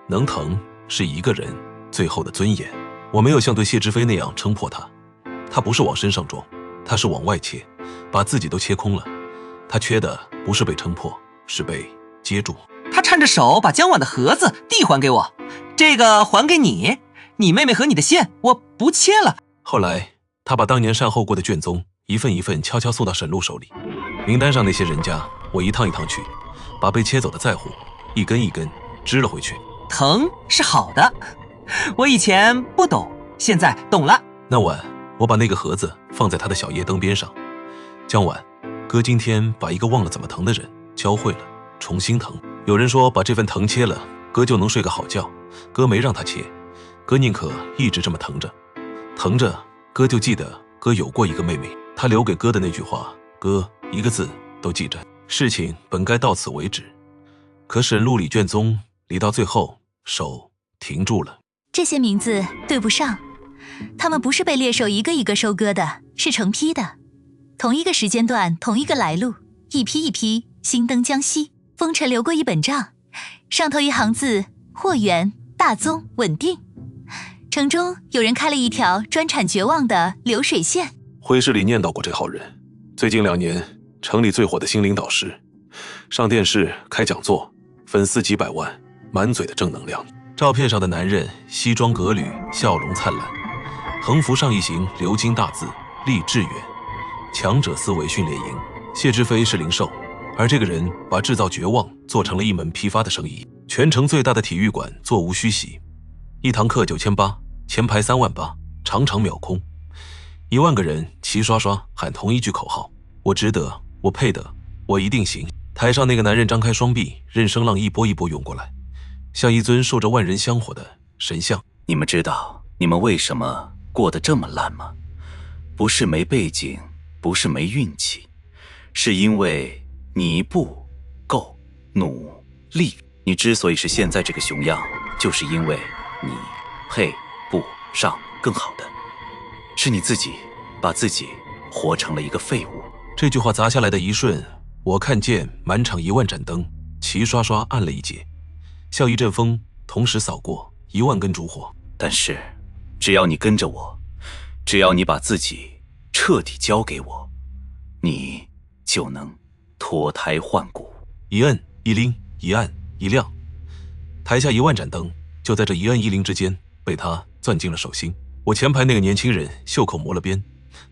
能疼是一个人最后的尊严。我没有像对谢之飞那样撑破他，他不是往身上撞，他是往外切，把自己都切空了。他缺的不是被撑破，是被接住。他搀着手把姜琬的盒子递还给我，这个还给你，你妹妹和你的线我不切了。后来他把当年善后过的卷宗一份一份悄悄送到沈路手里，名单上那些人家我一趟一趟去，把被切走的在乎一根一根支了回去。疼是好的，我以前不懂，现在懂了。那晚我把那个盒子放在他的小夜灯边上，将晚，哥今天把一个忘了怎么疼的人教会了重新疼。有人说把这份疼切了，哥就能睡个好觉，哥没让他切，哥宁可一直这么疼着，疼着哥就记得哥有过一个妹妹，他留给哥的那句话，哥一个字都记着。事情本该到此为止，可沈路里卷宗理到最后，手停住了。这些名字对不上，他们不是被猎手一个一个收割的，是成批的，同一个时间段，同一个来路，一批一批新登江西。风尘留过一本账，上头一行字：货源、大宗、稳定。城中有人开了一条专产绝望的流水线。徽市里念叨过这号人，最近2年城里最火的心灵导师，上电视开讲座，粉丝几百万，满嘴的正能量。照片上的男人西装革履，笑容灿烂，横幅上一行鎏金大字：立志远，强者思维训练营。谢之飞是零售，而这个人把制造绝望做成了一门批发的生意。全城最大的体育馆座无虚席，一堂课9800，前排38000，场场秒空。1万个人齐刷刷喊同一句口号：我值得，我配得，我一定行。台上那个男人张开双臂，任声浪一波一波涌过来，像一尊受着万人香火的神像。你们知道你们为什么过得这么烂吗？不是没背景，不是没运气，是因为你不够努力。你之所以是现在这个熊样，就是因为你配不上更好的，是你自己把自己活成了一个废物。这句话砸下来的一瞬，我看见满场1万盏灯齐刷刷暗了一截，像一阵风同时扫过1万根烛火。但是只要你跟着我，只要你把自己彻底交给我，你就能脱胎换骨。一摁一拎，一暗一亮，台下1万盏灯就在这一摁一铃之间被他攥进了手心。我前排那个年轻人袖口磨了边，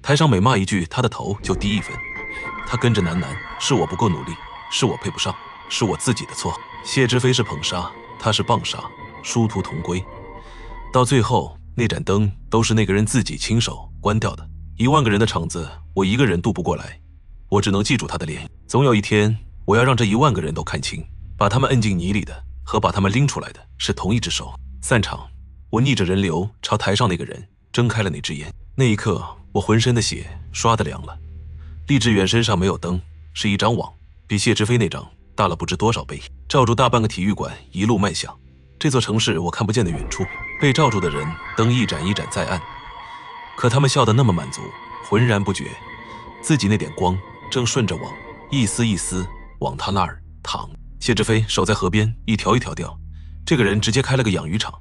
台上每骂一句他的头就低1分。他跟着喃喃：是我不够努力，是我配不上，是我自己的错。谢之飞是捧杀，他是棒杀，殊途同归。到最后那盏灯都是那个人自己亲手关掉的。1万个人的场子，我一个人渡不过来，我只能记住他的脸。总有一天，我要让这1万个人都看清，把他们摁进泥里的和把他们拎出来的是同一只手。散场，我逆着人流朝台上那个人睁开了那只眼。那一刻，我浑身的血刷得凉了。厉志远身上没有灯，是一张网，比谢之飞那张大了不知多少倍，罩住大半个体育馆，一路迈向这座城市我看不见的远处。被罩住的人灯一盏一盏在暗，可他们笑得那么满足，浑然不觉自己那点光正顺着网一丝一丝往他那儿淌。谢之飞守在河边一条一条钓，这个人直接开了个养鱼场，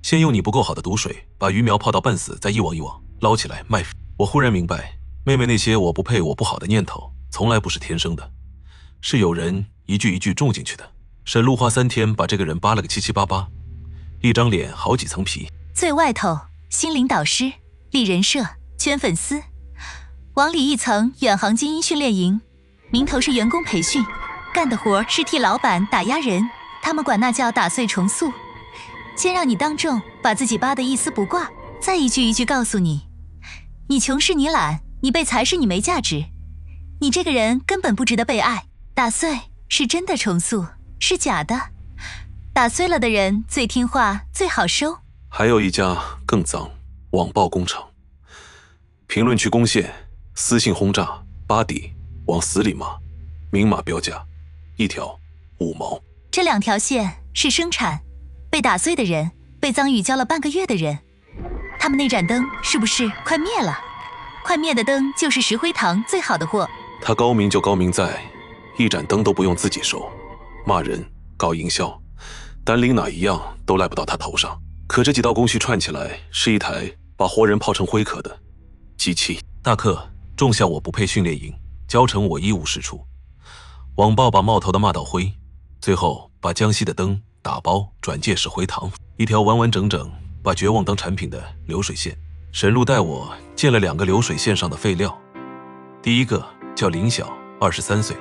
先用你不够好的毒水把鱼苗泡到半死，再一网一网捞起来卖。我忽然明白，妹妹那些我不配我不好的念头从来不是天生的，是有人一句一句种进去的。沈路花3天把这个人扒了个七七八八，一张脸好几层皮。最外头心灵导师，立人设，圈粉丝，往里一层远航精英训练营，名头是员工培训，干的活是替老板打压人，他们管那叫打碎重塑。先让你当众把自己扒得一丝不挂，再一句一句告诉你，你穷是你懒，你被裁是你没价值，你这个人根本不值得被爱。打碎是真的重塑，是假的。打碎了的人最听话，最好收。还有一家更脏，网暴工厂，评论区攻陷，私信轰炸，扒底往死里骂，明码标价，一条5毛。这2条线是生产，被打碎的人，被脏雨浇了半个月的人，他们那盏灯是不是快灭了？快灭的灯就是石灰堂最好的货。他高明就高明在，一盏灯都不用自己收，骂人搞营销，单拎哪一样都赖不到他头上。可这几道工序串起来，是一台把活人泡成灰壳的机器。大课重向我不配训练营，教成我一无是处。网暴把冒头的骂到灰，最后把江西的灯打包转借石灰堂，一条完完整整把绝望当产品的流水线。沈路带我见了2个流水线上的废料，第一个叫林晓，23岁，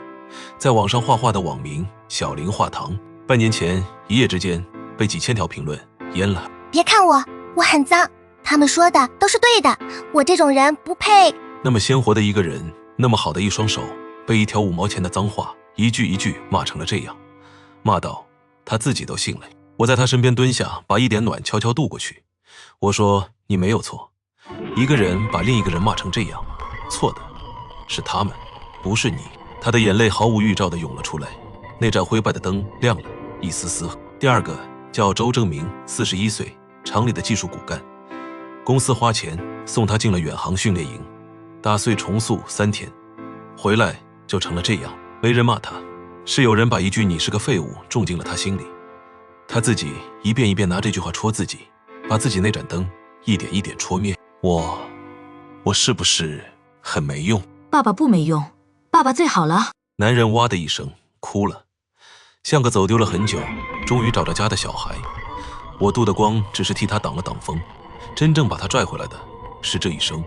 在网上画画的网名小林画堂，半年前一夜之间被几千条评论淹了。别看我，我很脏，他们说的都是对的，我这种人不配。那么鲜活的一个人，那么好的一双手，被一条5毛钱的脏话一句一句骂成了这样，骂到他自己都信了。我在他身边蹲下，把一点暖悄悄渡过去。我说：你没有错，一个人把另一个人骂成这样，错的是他们，不是你。他的眼泪毫无预兆地涌了出来，那盏灰白的灯亮了一丝丝。第二个叫周正明，41岁，厂里的技术骨干，公司花钱送他进了远航训练营，打碎重塑3天，回来就成了这样。没人骂他，是有人把一句你是个废物种进了他心里，他自己一遍一遍拿这句话戳自己，把自己那盏灯一点一点戳灭。我是不是很没用？爸爸不没用，爸爸最好了。男人哇的一声哭了，像个走丢了很久终于找着家的小孩。我杜的光只是替他挡了挡风，真正把他拽回来的是这一声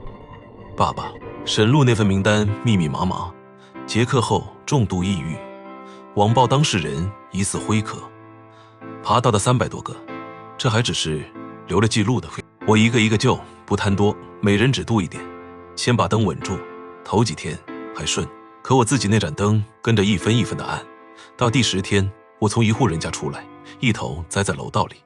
爸爸。沈路那份名单密密麻麻，结课后重度抑郁，网暴当事人疑似辉可，爬到的300多个，这还只是留了记录的。我一个一个救，不贪多，每人只度一点，先把灯稳住。头几天还顺，可我自己那盏灯跟着一分一分的暗。到第10天，我从一户人家出来，一头栽在楼道里，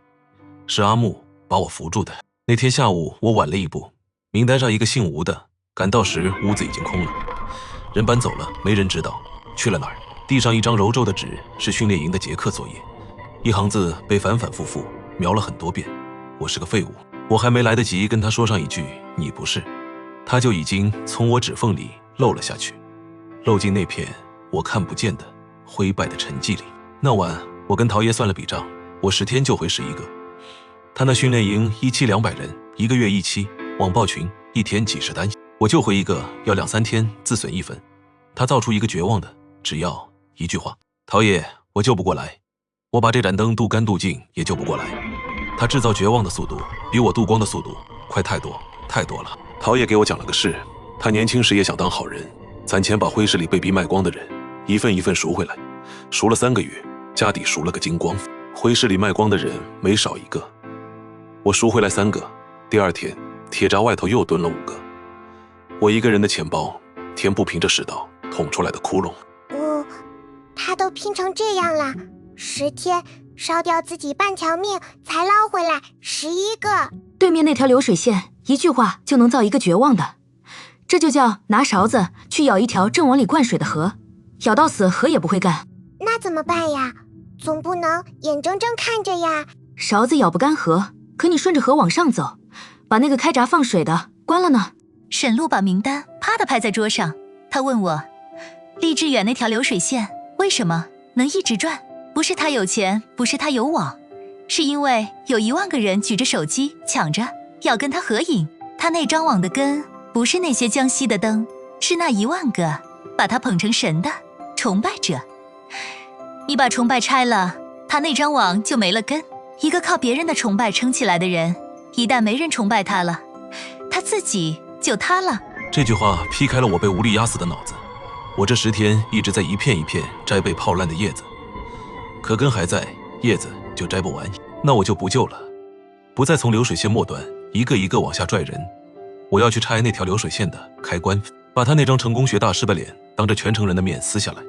是阿木把我扶住的。那天下午我晚了一步，名单上一个姓吴的，赶到时屋子已经空了，人搬走了，没人知道去了哪儿。地上一张揉皱的纸，是训练营的结课作业，一行字被反反复复描了很多遍。我是个废物。我还没来得及跟他说上一句你不是，他就已经从我指缝里漏了下去，漏进那片我看不见的灰败的沉寂里。那晚我跟陶爷算了笔账，我10天就回11个。他那训练营一期200人，1个月1期，网暴群1天几十单，我就回一个要2、3天自损1分。他造出一个绝望的，只要一句话：陶爷，我救不过来，我把这盏灯镀干镀净也救不过来。他制造绝望的速度比我镀光的速度快太多太多了。陶爷给我讲了个事，他年轻时也想当好人，攒钱把灰市里被逼卖光的人一份一份赎回来，赎了3个月，家底赎了个精光。灰市里卖光的人没少一个，我赎回来3个，第2天铁闸外头又蹲了5个。我一个人的钱包填不平这世道捅出来的窟窿。他都拼成这样了，10天烧掉自己半条命才捞回来11个。对面那条流水线，一句话就能造一个绝望的，这就叫拿勺子去舀一条正往里灌水的河，舀到死河也不会干。那怎么办呀？总不能眼睁睁看着呀。勺子舀不干河，可你顺着河往上走，把那个开闸放水的关了呢。沈路把名单啪地拍在桌上，他问我，厉志远那条流水线为什么能一直转？不是他有钱，不是他有网，是因为有1万个人举着手机抢着要跟他合影。他那张网的根不是那些江西的灯，是那1万个把他捧成神的崇拜者。你把崇拜拆了，他那张网就没了根。一个靠别人的崇拜撑起来的人，一旦没人崇拜他了，他自己就塌了。这句话劈开了我被无力压死的脑子。我这10天一直在一片一片摘被泡烂的叶子，可根还在，叶子就摘不完。那我就不救了，不再从流水线末端一个一个往下拽人。我要去拆那条流水线的开关，把他那张成功学大师的脸当着全城人的面撕下来，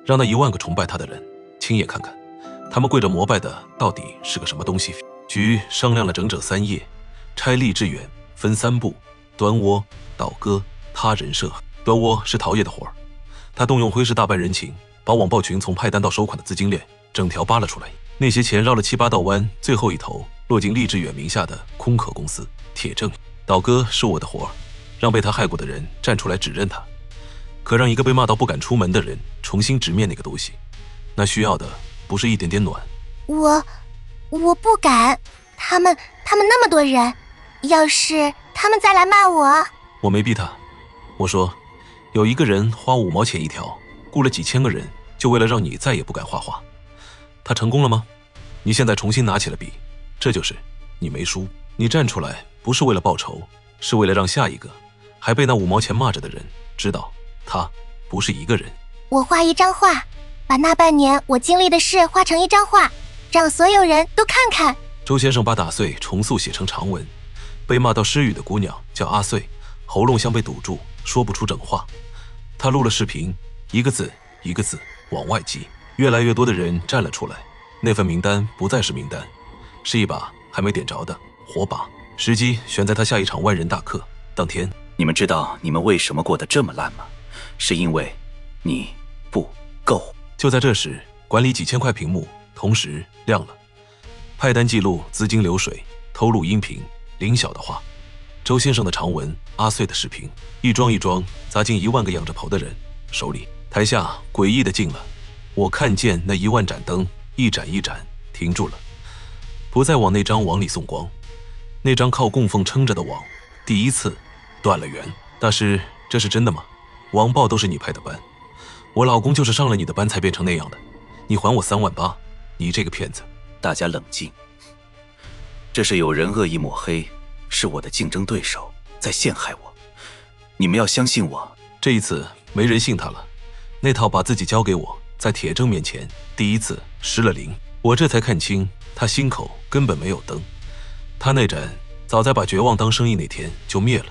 让那1万个崇拜他的人亲眼看看，他们跪着膜拜的到底是个什么东西。局商量了整整3夜，拆厉志远分3步：端窝、倒戈、他人设。端窝是陶业的活儿，他动用挥师大办人情，把网暴群从派单到收款的资金链整条扒了出来。那些钱绕了7、8道弯，最后一头落进厉志远名下的空壳公司铁证。倒戈是我的活儿，让被他害过的人站出来指认他。可让一个被骂到不敢出门的人重新直面那个东西，那需要的不是一点点暖。我不敢，他们那么多人，要是他们再来骂我。我没逼他，我说有一个人花5毛钱一条，雇了几千个人，就为了让你再也不敢画画。他成功了吗？你现在重新拿起了笔，这就是你没输。你站出来不是为了报仇，是为了让下一个还被那5毛钱骂着的人知道，他不是一个人。我画一张画，把那半年我经历的事画成一张画，让所有人都看看。周先生把打碎重塑写成长文。被骂到失语的姑娘叫阿碎，喉咙像被堵住，说不出整话。她录了视频，一个字一个字往外寄。越来越多的人站了出来，那份名单不再是名单，是一把还没点着的火把。时机选在他下一场万人大课当天。你们知道你们为什么过得这么烂吗？是因为你不够。就在这时，管理几千块屏幕同时亮了，派单记录资金流水，偷录音频，林晓的话，周先生的长文，阿碎的视频，一桩一桩砸进1万个仰着头的人手里。台下诡异的静了，我看见那1万盏灯一盏一盏停住了，不再往那张网里送光。那张靠供奉撑着的网第一次断了源。大师，这是真的吗？网暴都是你派的班，我老公就是上了你的班才变成那样的，你还我3万8，你这个骗子。大家冷静，这是有人恶意抹黑，是我的竞争对手在陷害我，你们要相信我。这一次没人信他了，那套把自己交给我，在铁证面前第一次失了灵。我这才看清他心口根本没有灯，他那盏早在把绝望当生意那天就灭了，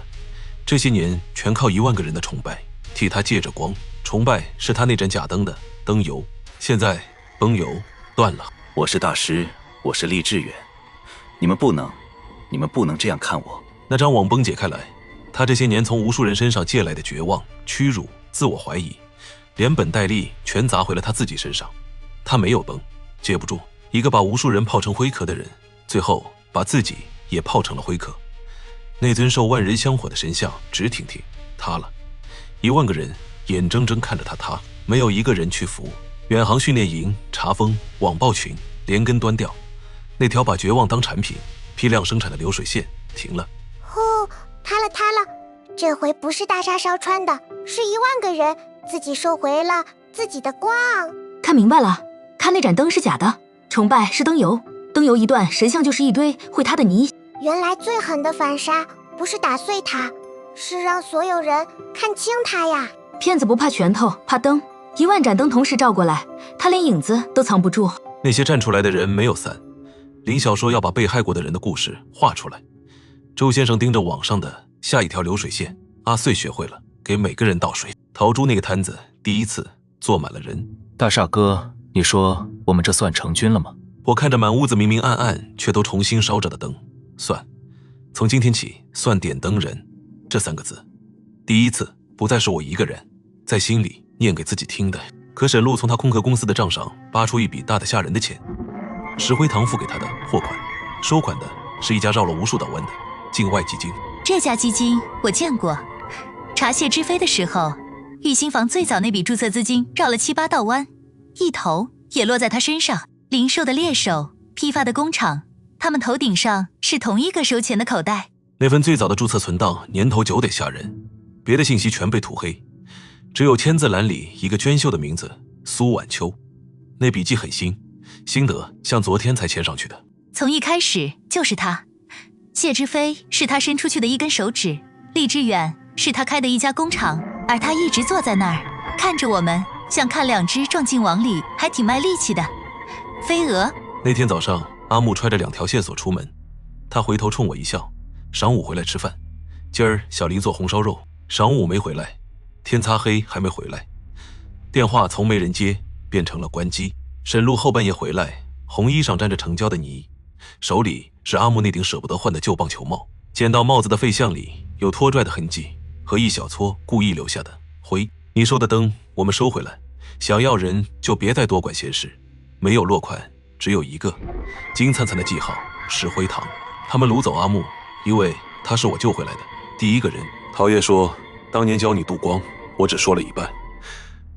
这些年全靠1万个人的崇拜替他借着光。崇拜是他那盏假灯的灯油，现在灯油断了。我是大师，我是厉志远，你们不能这样看我。那张网崩解开来，他这些年从无数人身上借来的绝望、屈辱、自我怀疑，连本带利全砸回了他自己身上。他没有崩，接不住。一个把无数人泡成灰壳的人，最后把自己也泡成了灰壳。那尊受万人香火的神像直挺挺塌了，1万个人眼睁睁看着他塌，没有一个人屈服。远航训练营、茶蜂、网暴群连根端掉，那条把绝望当产品、批量生产的流水线停了。呼，塌了塌了！这回不是大沙烧穿的，是1万个人自己收回了自己的光。看明白了，看那盏灯是假的，崇拜是灯油，灯油一断，神像就是一堆会塌的泥。原来最狠的反杀不是打碎它，是让所有人看清它呀。骗子不怕拳头，怕灯。1万盏灯同时照过来，他连影子都藏不住。那些站出来的人没有散。林晓说要把被害过的人的故事画出来。周先生盯着网上的下一条流水线。阿穗学会了给每个人倒水。陶珠那个摊子第一次坐满了人。大厦哥，你说我们这算成军了吗？我看着满屋子明明暗暗却都重新烧着的灯，算，从今天起算点灯人这3个字。第一次不再是我一个人在心里念给自己听的。可沈路从他空壳公司的账上扒出一笔大的吓人的钱，石灰堂付给他的货款，收款的是一家绕了无数道弯的境外基金。这家基金我见过，查谢之飞的时候，玉兴坊最早那笔注册资金绕了7、8道弯，一头也落在他身上。零售的猎手，批发的工厂，他们头顶上是同一个收钱的口袋。那份最早的注册存档年头久得吓人，别的信息全被涂黑，只有签字栏里一个娟秀的名字苏婉秋。那笔记很新，新得像昨天才签上去的。从一开始就是他，谢之飞是他伸出去的一根手指，厉志远是他开的一家工厂，而他一直坐在那儿看着我们，像看2只撞进网里还挺卖力气的飞蛾。那天早上阿木揣着2条线索出门，他回头冲我一笑，晌午回来吃饭。今儿小黎做红烧肉，晌午没回来，天擦黑还没回来，电话从没人接变成了关机。沈路后半夜回来，红衣上沾着成胶的泥，手里是阿木那顶舍不得换的旧棒球帽，捡到帽子的废项里有拖拽的痕迹和一小撮故意留下的灰。你收的灯我们收回来，想要人就别再多管闲事。没有落款，只有一个金灿灿的记号石灰堂。他们掳走阿木，因为他是我救回来的第一个人。陶爷说当年教你渡光，我只说了一半。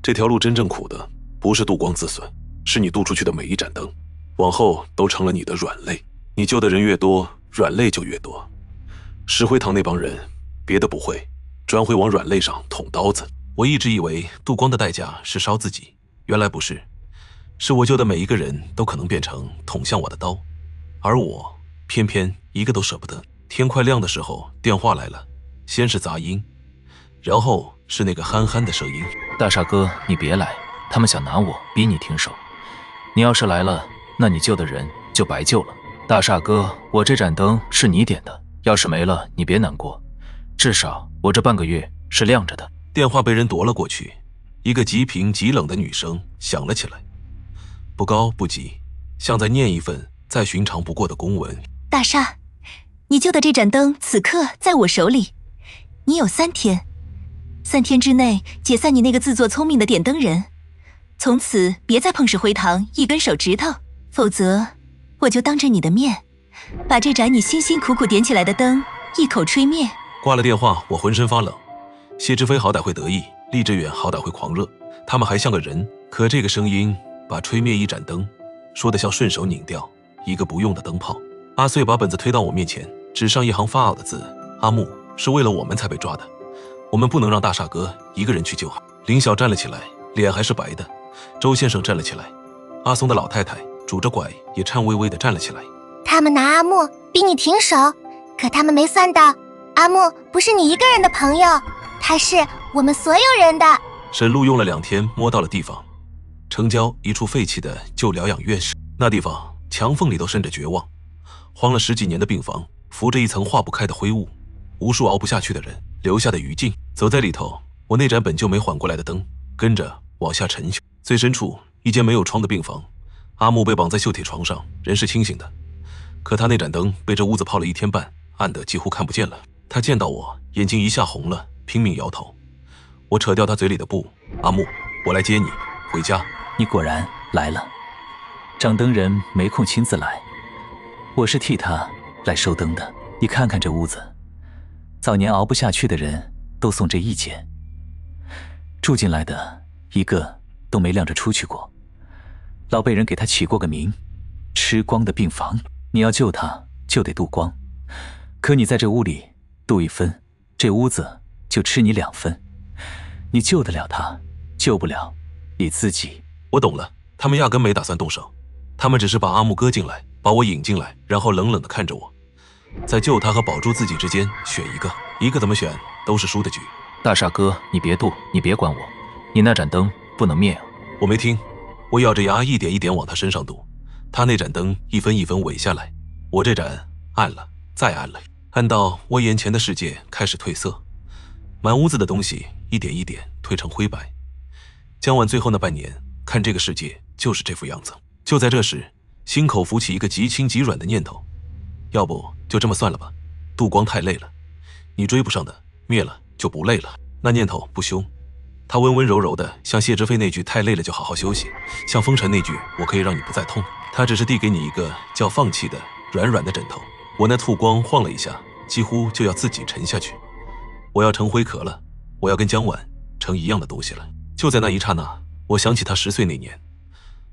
这条路真正苦的不是渡光自损，是你渡出去的每一盏灯，往后都成了你的软肋。你救的人越多，软肋就越多。石灰堂那帮人别的不会，专会往软肋上捅刀子。我一直以为渡光的代价是烧自己，原来不是，是我救的每一个人都可能变成捅向我的刀，而我偏偏一个都舍不得。天快亮的时候，电话来了，先是杂音，然后是那个憨憨的声音：“大傻哥，你别来，他们想拿我逼你停手。你要是来了，那你救的人就白救了。大傻哥，我这盏灯是你点的，要是没了，你别难过，至少我这半个月是亮着的。”电话被人夺了过去，一个极平极冷的女声响了起来，不高不急，像在念一份再寻常不过的公文。大厦，你救的这盏灯此刻在我手里，你有3天，3天之内解散你那个自作聪明的点灯人，从此别再碰石灰堂一根手指头，否则我就当着你的面把这盏你辛辛苦苦点起来的灯一口吹灭。挂了电话，我浑身发冷。谢之飞好歹会得意，厉志远好歹会狂热，他们还像个人，可这个声音把吹灭一盏灯说得像顺手拧掉一个不用的灯泡。阿穗把本子推到我面前，纸上一行发嗷的字：“阿木，是为了我们才被抓的，我们不能让大傻哥一个人去救。”林晓站了起来，脸还是白的。周先生站了起来，阿松的老太太拄着拐也颤巍巍地站了起来。他们拿阿木逼你停手，可他们没算到，阿木不是你一个人的朋友，他是我们所有人的。沈路用了2天摸到了地方，城郊一处废弃的旧疗养院。那地方墙缝里都渗着绝望，荒了10几年的病房浮着一层化不开的灰雾，无数熬不下去的人留下的余烬。走在里头，我那盏本就没缓过来的灯跟着往下沉下。最深处一间没有窗的病房，阿木被绑在锈铁床上，人是清醒的，可他那盏灯被这屋子泡了1天半，暗得几乎看不见了。他见到我，眼睛一下红了，拼命摇头。我扯掉他嘴里的布：“阿木，我来接你回家。”你果然来了。掌灯人没空亲自来，我是替他来收灯的。你看看这屋子，早年熬不下去的人都送这1间，住进来的一个都没亮着出去过，老被人给他起过个名：吃光的病房。你要救他就得度光，可你在这屋里度1分，这屋子就吃你2分。你救得了他，救不了你自己。我懂了，他们压根没打算动手，他们只是把阿木搁进来，把我引进来，然后冷冷地看着我，在救他和保住自己之间选一个怎么选都是输的局。大傻哥，你别渡，你别管我，你那盏灯不能灭啊！我没听，我咬着牙一点一点往他身上渡，他那盏灯一分一分萎下来，我这盏暗了，再暗了，暗到我眼前的世界开始褪色，满屋子的东西一点一点褪成灰白。江晚最后那半年，看这个世界就是这副样子。就在这时，心口浮起一个极轻极软的念头，要不就这么算了吧，度光太累了，你追不上的，灭了就不累了。那念头不凶，他温温柔柔的，像谢之飞那句太累了就好好休息，像风尘那句我可以让你不再痛。他只是递给你一个叫放弃的软软的枕头。我那兔光晃了一下，几乎就要自己沉下去。我要成灰壳了，我要跟江晚成一样的东西了。就在那一刹那，我想起他10岁那年，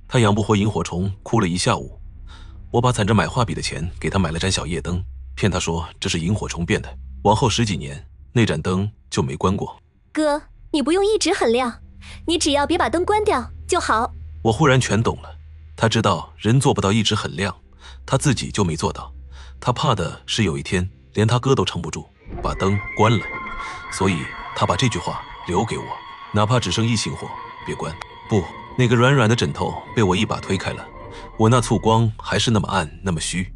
他养不活萤火虫，哭了1下午。我把攒着买画笔的钱给他买了盏小夜灯，骗他说这是萤火虫变的。往后10几年，那盏灯就没关过。哥，你不用一直很亮，你只要别把灯关掉就好。我忽然全懂了，他知道人做不到一直很亮，他自己就没做到。他怕的是有一天连他哥都撑不住，把灯关了，所以他把这句话留给我，哪怕只剩1星火，别关。不，那个软软的枕头被我一把推开了，我那簇光还是那么暗，那么虚，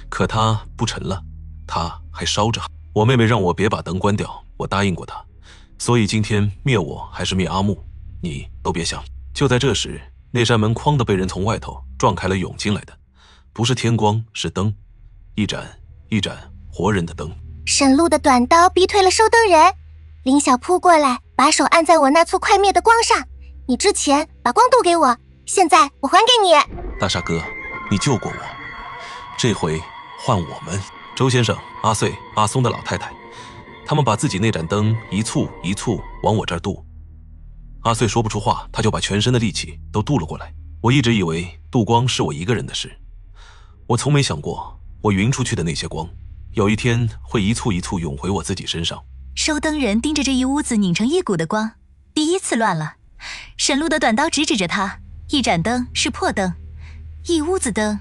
可它不沉了，它还烧着。我妹妹让我别把灯关掉，我答应过她，所以今天灭我还是灭阿木，你都别想。就在这时，那扇门哐的被人从外头撞开了，涌进来的不是天光，是灯，一盏一盏活人的灯。沈路的短刀逼退了收灯人，林晓扑过来，把手按在我那簇快灭的光上。你之前把光渡给我，现在我还给你。大傻哥，你救过我，这回换我们。周先生、阿穗、阿松的老太太，他们把自己那盏灯一簇一簇往我这儿渡。阿穗说不出话，他就把全身的力气都渡了过来。我一直以为渡光是我一个人的事，我从没想过我匀出去的那些光，有一天会一簇一簇涌回我自己身上。收灯人盯着这一屋子拧成一股的光，第一次乱了。沈路的短刀直指着他，一盏灯是破灯，一屋子灯，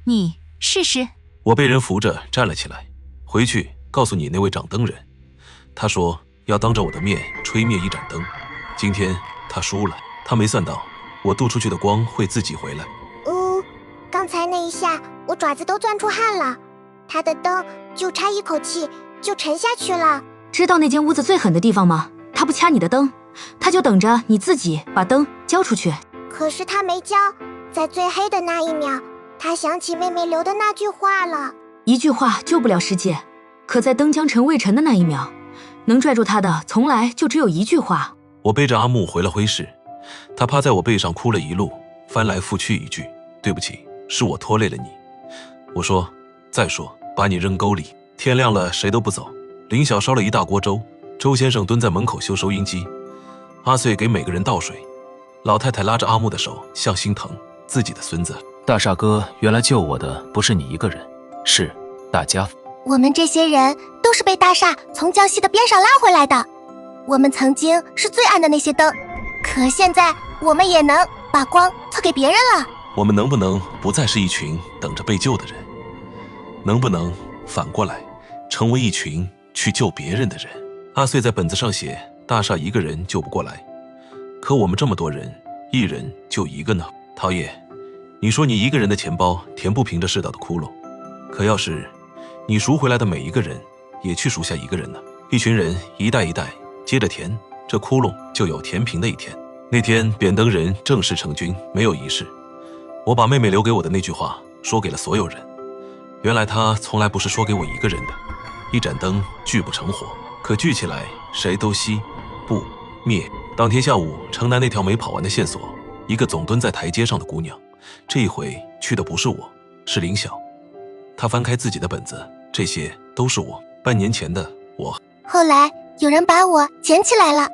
你试试。我被人扶着站了起来，回去告诉你那位掌灯人，他说要当着我的面吹灭一盏灯。今天他输了，他没算到我渡出去的光会自己回来。刚才那一下我爪子都钻出汗了，他的灯就差一口气就沉下去了。知道那间屋子最狠的地方吗？他不掐你的灯，他就等着你自己把灯交出去。可是他没交，在最黑的那一秒，他想起妹妹留的那句话了。一句话救不了世界，可在灯将沉未沉的那一秒，能拽住他的从来就只有一句话。我背着阿木回了徽市，他趴在我背上哭了一路，翻来覆去一句对不起，是我拖累了你。我说再说把你扔沟里。天亮了谁都不走，林晓烧了一大锅粥，周先生蹲在门口修收音机，阿穗给每个人倒水，老太太拉着阿木的手像心疼自己的孙子。大厦哥，原来救我的不是你一个人，是大家。我们这些人都是被大厦从江西的边上拉回来的，我们曾经是最暗的那些灯，可现在我们也能把光透给别人了。我们能不能不再是一群等着被救的人？能不能反过来成为一群去救别人的人？阿穗在本子上写大厦一个人救不过来，可我们这么多人，一人救一个呢？陶冶，你说你一个人的钱包填不平这世道的窟窿，可要是你赎回来的每一个人也去赎下一个人呢？一群人一代一代接着填，这窟窿就有填平的一天。那天扁灯人正式成军，没有仪式，我把妹妹留给我的那句话说给了所有人。原来她从来不是说给我一个人的。一盏灯聚不成火，可聚起来谁都熄不灭。当天下午，城南那条没跑完的线索，一个总蹲在台阶上的姑娘，这一回去的不是我，是林晓。她翻开自己的本子，这些都是我半年前的我。后来有人把我捡起来了，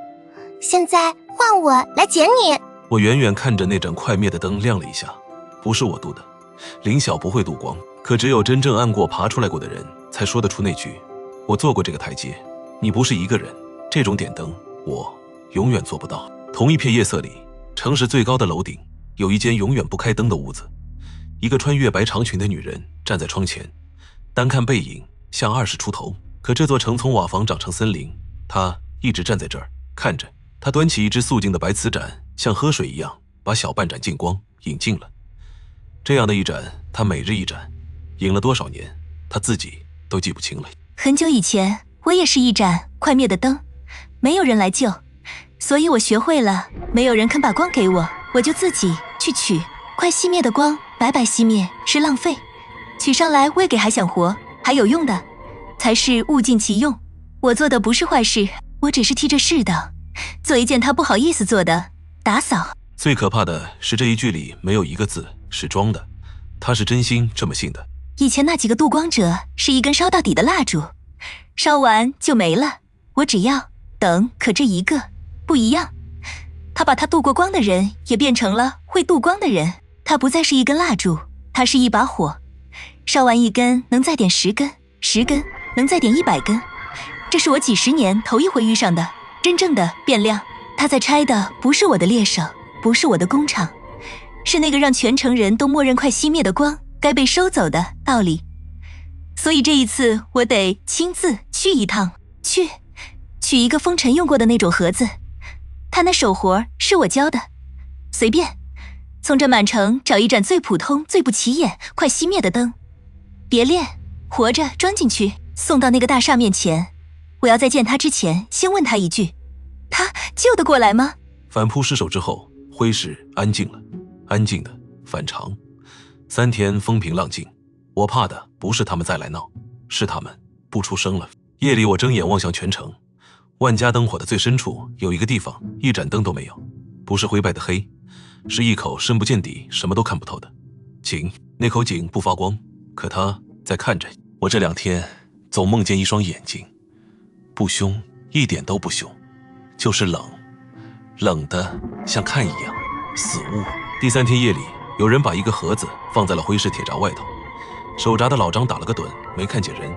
现在换我来捡你。我远远看着那盏快灭的灯亮了一下，不是我渡的，林晓不会渡光，可只有真正按过爬出来过的人才说得出那句我做过这个台阶，你不是一个人。这种点灯我永远做不到。同一片夜色里，城市最高的楼顶有一间永远不开灯的屋子，一个穿越白长裙的女人站在窗前，单看背影像20出头，可这座城从瓦房长成森林，她一直站在这儿看着。她端起一只素净的白瓷盏，像喝水一样把小半盏净光饮尽了。这样的一盏，她每日一盏，饮了多少年，她自己都记不清了。很久以前，我也是一盏快灭的灯，没有人来救，所以我学会了，没有人肯把光给我，我就自己去取。快熄灭的光，白白熄灭是浪费，取上来喂给还想活、还有用的，才是物尽其用。我做的不是坏事，我只是替这世道做一件他不好意思做的打扫。最可怕的是这一句里没有一个字是装的，他是真心这么信的。以前那几个渡光者是一根烧到底的蜡烛，烧完就没了，我只要等。可这一个不一样，他把他渡过光的人也变成了会渡光的人。他不再是一根蜡烛，他是一把火，烧完一根能再点10根，10根能再点100根。这是我几10年头一回遇上的真正的变量。他在拆的不是我的猎手，不是我的工厂，是那个让全城人都默认快熄灭的光该被收走的道理。所以这一次我得亲自去一趟，取一个风尘用过的那种盒子。他那手活是我教的，随便从这满城找一盏最普通最不起眼快熄灭的灯，别练，活着装进去，送到那个大厦面前。我要在见他之前先问他一句，他救得过来吗？反扑失守之后，徽市安静了，安静的反常。3天风平浪静，我怕的不是他们再来闹，是他们不出声了。夜里我睁眼望向全城，万家灯火的最深处有一个地方一盏灯都没有，不是灰白的黑，是一口深不见底什么都看不透的井。那口井不发光，可它在看着我。这2天总梦见一双眼睛，不凶，一点都不凶，就是冷，冷的像看一样死物。第3天夜里，有人把一个盒子放在了徽市铁闸外头，手闸的老张打了个盹，没看见人。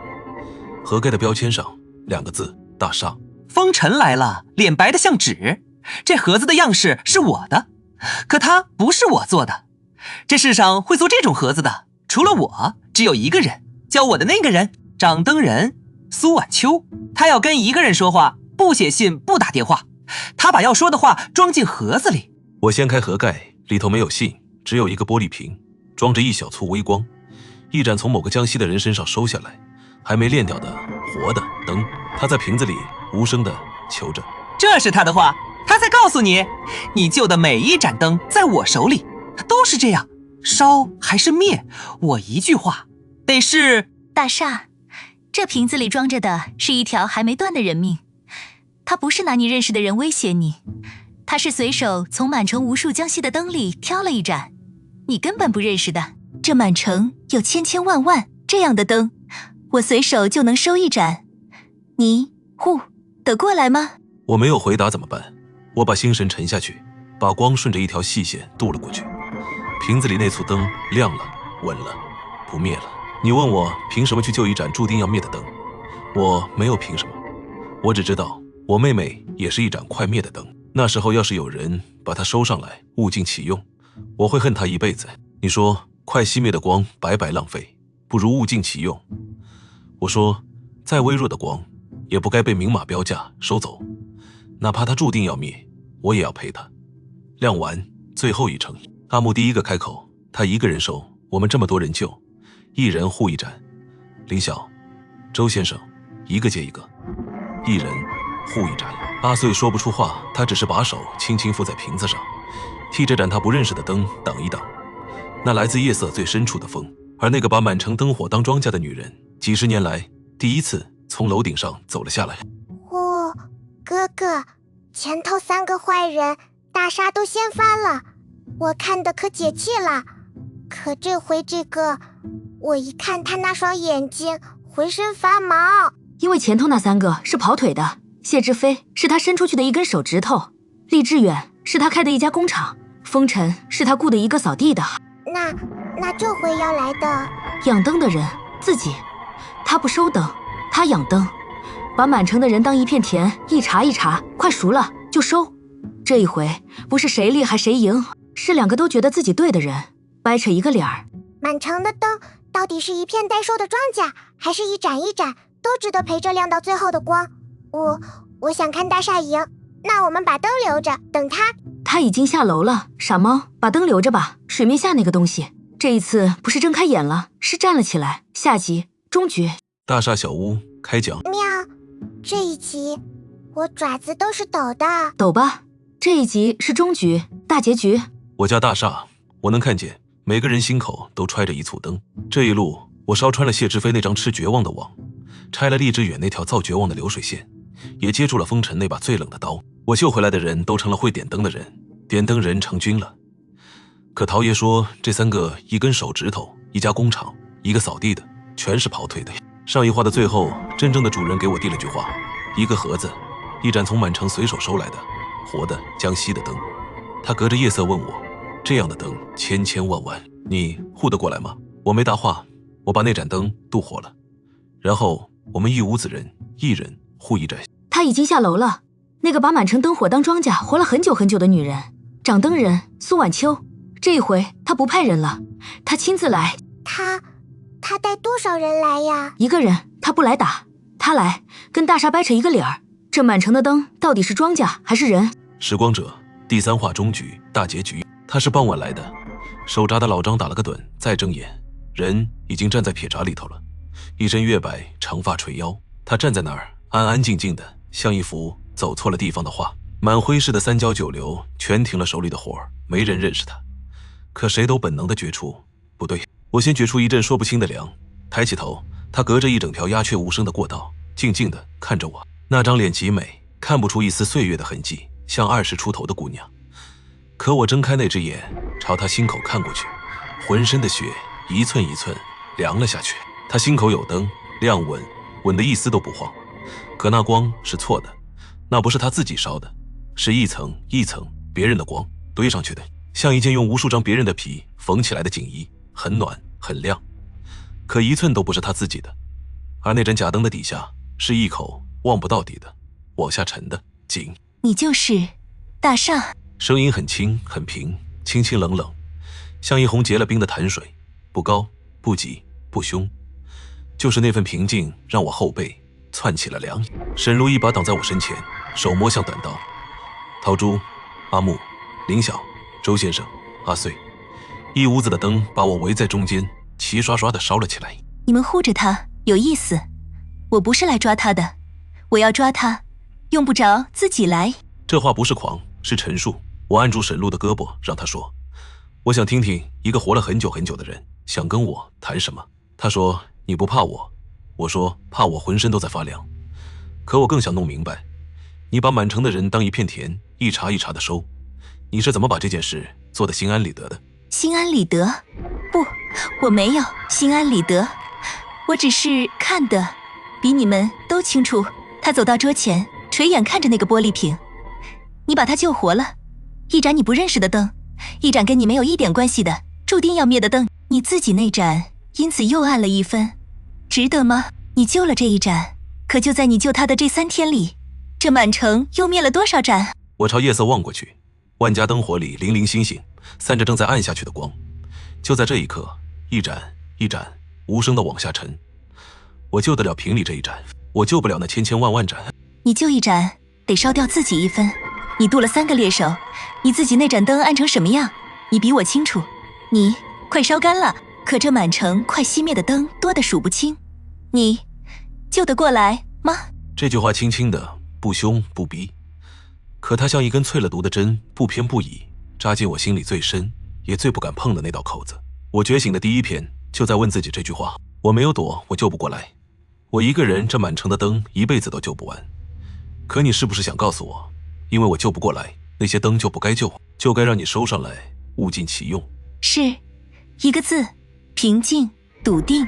盒盖的标签上2个字：大厦。风尘来了，脸白的像纸。这盒子的样式是我的，可它不是我做的。这世上会做这种盒子的，除了我，只有一个人。教我的那个人，掌灯人苏婉秋，他要跟一个人说话，不写信，不打电话，他把要说的话装进盒子里。我掀开盒盖，里头没有信，只有一个玻璃瓶，装着一小簇微光，一盏从某个江西的人身上收下来，还没炼掉的活的灯。他在瓶子里无声地求着。这是他的话，他在告诉你，你救的每一盏灯在我手里，都是这样，烧还是灭，我一句话，得是。大厦，这瓶子里装着的是一条还没断的人命，他不是拿你认识的人威胁你，他是随手从满城无数江西的灯里挑了一盏，你根本不认识的。这满城有千千万万这样的灯，我随手就能收一盏，你得过来吗？我没有回答怎么办？我把心神沉下去，把光顺着一条细线渡了过去。瓶子里那簇灯亮了，稳了，不灭了。你问我凭什么去救一盏注定要灭的灯？我没有凭什么，我只知道我妹妹也是一盏快灭的灯。那时候要是有人把它收上来物尽其用，我会恨他一辈子。你说快熄灭的光白白浪费，不如物尽其用。我说再微弱的光也不该被明码标价收走，哪怕它注定要灭，我也要陪它。亮完最后一程，阿木第一个开口，他一个人收，我们这么多人救，一人护一盏。林晓、周先生一个接一个，一人护一盏。阿穗说不出话，他只是把手轻轻附在瓶子上，替这盏他不认识的灯挡一挡那来自夜色最深处的风。而那个把满城灯火当庄稼的女人，几十年来第一次从楼顶上走了下来。哥哥，前头3个坏人大厦都掀翻了，我看得可解气了。可这回这个，我一看他那双眼睛，浑身发毛。因为前头那3个是跑腿的，谢之飞是他伸出去的一根手指头，厉志远是他开的一家工厂，风尘是他雇的一个扫地的。那这回要来的养灯的人自己，他不收灯，他养灯，把满城的人当一片田，一茬一茬，快熟了就收。这一回不是谁厉害谁赢，是2个都觉得自己对的人掰扯一个理儿。满城的灯到底是一片待收的庄稼，还是一盏一盏都值得陪着亮到最后的光？我想看大厦赢，那我们把灯留着，等他。他已经下楼了，傻猫，把灯留着吧。水面下那个东西，这一次不是睁开眼了，是站了起来。下集终局。大厦小屋开讲。喵，这一集我爪子都是抖的。抖吧，这一集是终局，大结局。我家大厦，我能看见每个人心口都揣着一簇灯。这一路我烧穿了谢志飞那张吃绝望的网，拆了厉志远那条造绝望的流水线，也接住了风尘那把最冷的刀。我救回来的人都成了会点灯的人，点灯人成军了。可陶爷说这3个一根手指头，一家工厂，一个扫地的，全是跑腿的。上一话的最后，真正的主人给我递了句话，一个盒子，一盏从满城随手收来的活的江西的灯。他隔着夜色问我，这样的灯千千万万，你护得过来吗？我没答话，我把那盏灯渡火了，然后我们一屋子人，一人护一盏。他已经下楼了，那个把满城灯火当庄稼活了很久很久的女人，掌灯人苏婉秋，这一回他不派人了，他亲自来。他带多少人来呀？1个人，他不来打，他来跟大厦掰扯一个理儿。这满城的灯到底是庄稼还是人？时光者第3话终局大结局。他是傍晚来的，手札的老张打了个盹，再睁眼，人已经站在撇闸里头了，一身月白，长发垂腰。他站在那儿，安安静静的，像一幅走错了地方的画。满徽市的3教9流全停了手里的活儿，没人认识他。可谁都本能地觉出不对。我先觉出一阵说不清的凉，抬起头，他隔着一整条鸦雀无声的过道，静静地看着我。那张脸极美，看不出一丝岁月的痕迹，像20出头的姑娘。可我睁开那只眼，朝他心口看过去，浑身的血一寸一寸凉了下去。他心口有灯，亮稳，稳得一丝都不晃。可那光是错的，那不是他自己烧的，是一层一层别人的光堆上去的，像一件用无数张别人的皮缝起来的锦衣，很暖很亮，可一寸都不是他自己的。而那盏假灯的底下是一口望不到底的往下沉的井。你就是大厦。声音很轻很平，清清冷冷，像一泓结了冰的潭水，不高不急不凶。就是那份平静让我后背窜起了凉意。沈路一把挡在我身前，手摸向短刀。陶珠、阿木、林晓、周先生、阿穗，一屋子的灯把我围在中间，齐刷刷地烧了起来。你们护着他有意思，我不是来抓他的，我要抓他，用不着自己来。这话不是狂，是陈述。我按住沈路的胳膊，让他说：“我想听听一个活了很久很久的人想跟我谈什么。”他说：“你不怕我？”我说：“怕我浑身都在发凉。”可我更想弄明白，你把满城的人当一片田，一茬一茬的收，你是怎么把这件事做得心安理得的？心安理得？不，我没有心安理得，我只是看得比你们都清楚。他走到桌前，垂眼看着那个玻璃瓶，你把他救活了，一盏你不认识的灯，一盏跟你没有一点关系的，注定要灭的灯，你自己那盏因此又暗了一分，值得吗？你救了这一盏，可就在你救他的这3天里，这满城又灭了多少盏？我朝夜色望过去，万家灯火里零零星星，散着正在暗下去的光。就在这一刻，一盏一盏无声地往下沉。我救得了瓶里这一盏，我救不了那千千万万盏。你救一盏，得烧掉自己一分。你渡了3个猎手，你自己那盏灯暗成什么样，你比我清楚。你快烧干了，可这满城快熄灭的灯多得数不清，你救得过来吗？这句话轻轻的，不凶不逼，可它像一根淬了毒的针，不偏不倚，扎进我心里最深也最不敢碰的那道口子。我觉醒的第一篇就在问自己这句话。我没有躲，我救不过来，我一个人这满城的灯一辈子都救不完。可你是不是想告诉我，因为我救不过来，那些灯就不该救，就该让你收上来，物尽其用？是一个字，平静笃定，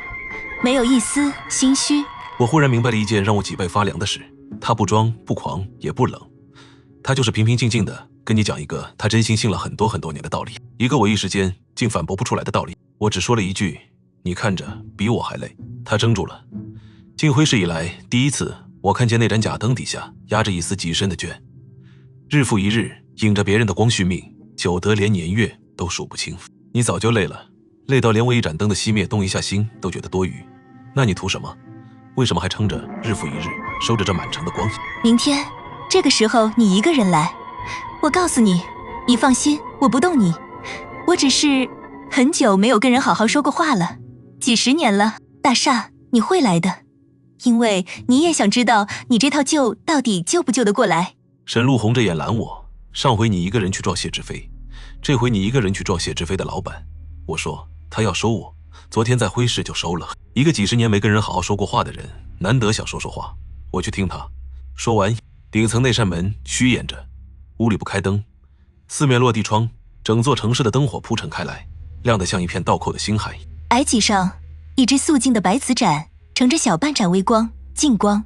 没有一丝心虚。我忽然明白了一件让我脊背发凉的事，他不装不狂也不冷，他就是平平静静的跟你讲一个他真心信了很多很多年的道理，一个我一时间竟反驳不出来的道理。我只说了一句，你看着比我还累。他怔住了。进徽市以来第一次，我看见那盏假灯底下压着一丝极深的倦，日复一日迎着别人的光续命，久得连年月都数不清。你早就累了，累到连为一盏灯的熄灭动一下心都觉得多余，那你图什么？为什么还撑着日复一日收着这满城的光？明天这个时候你一个人来，我告诉你，你放心，我不动你，我只是很久没有跟人好好说过话了，几10年了。大厦，你会来的，因为你也想知道你这套救到底救不救得过来。沈路红着眼拦我，上回你一个人去撞谢志飞，这回你一个人去撞谢志飞的老板。我说他要收我，昨天在徽市就收了。一个几10年没跟人好好说过话的人，难得想说说话。我去听他说完，顶层那扇门虚掩着，屋里不开灯，四面落地窗，整座城市的灯火铺陈开来，亮得像一片倒扣的星海。矮脊上一只素净的白瓷盏，盛着小半盏微光净光，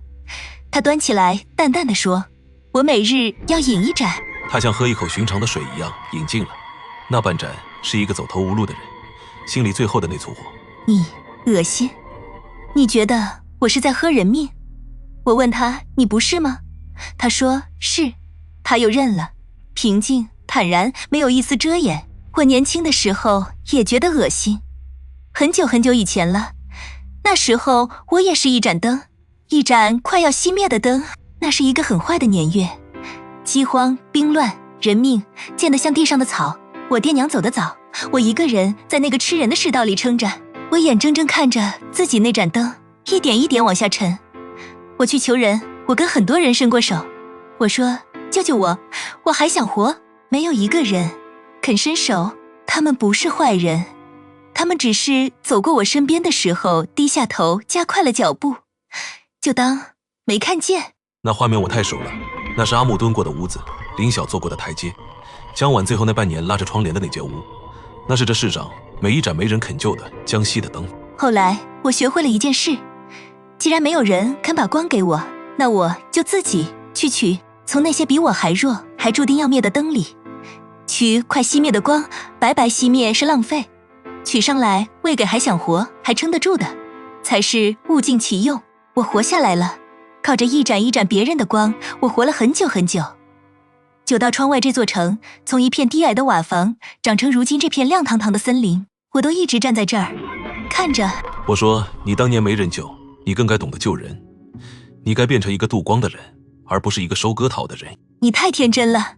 他端起来淡淡的说，我每日要饮一盏。他像喝一口寻常的水一样饮尽了，那半盏是一个走投无路的人心里最后的那簇火。你恶心，你觉得我是在喝人命？我问他，你不是吗？他说是，他又认了，平静坦然，没有一丝遮掩。我年轻的时候也觉得恶心，很久很久以前了，那时候我也是一盏灯，一盏快要熄灭的灯。那是一个很坏的年月，饥荒兵乱，人命贱得像地上的草。我爹娘走得早，我一个人在那个吃人的世道里撑着，我眼睁睁看着自己那盏灯一点一点往下沉。我去求人，我跟很多人伸过手，我说救救我，我还想活。没有一个人肯伸手。他们不是坏人，他们只是走过我身边的时候低下头，加快了脚步，就当没看见。那画面我太熟了，那是阿木蹲过的屋子，林晓坐过的台阶，江晚最后那半年拉着窗帘的那间屋，那是这世上每一盏没人肯救的将熄的灯。后来我学会了一件事，既然没有人肯把光给我，那我就自己去取，从那些比我还弱还注定要灭的灯里取快熄灭的光，白白熄灭是浪费，取上来喂给还想活还撑得住的，才是物尽其用。我活下来了，靠着一盏一盏别人的光，我活了很久很久，久到窗外这座城从一片低矮的瓦房长成如今这片亮堂堂的森林，我都一直站在这儿看着。我说你当年没人救，你更该懂得救人，你该变成一个渡光的人，而不是一个收割桃的人。你太天真了，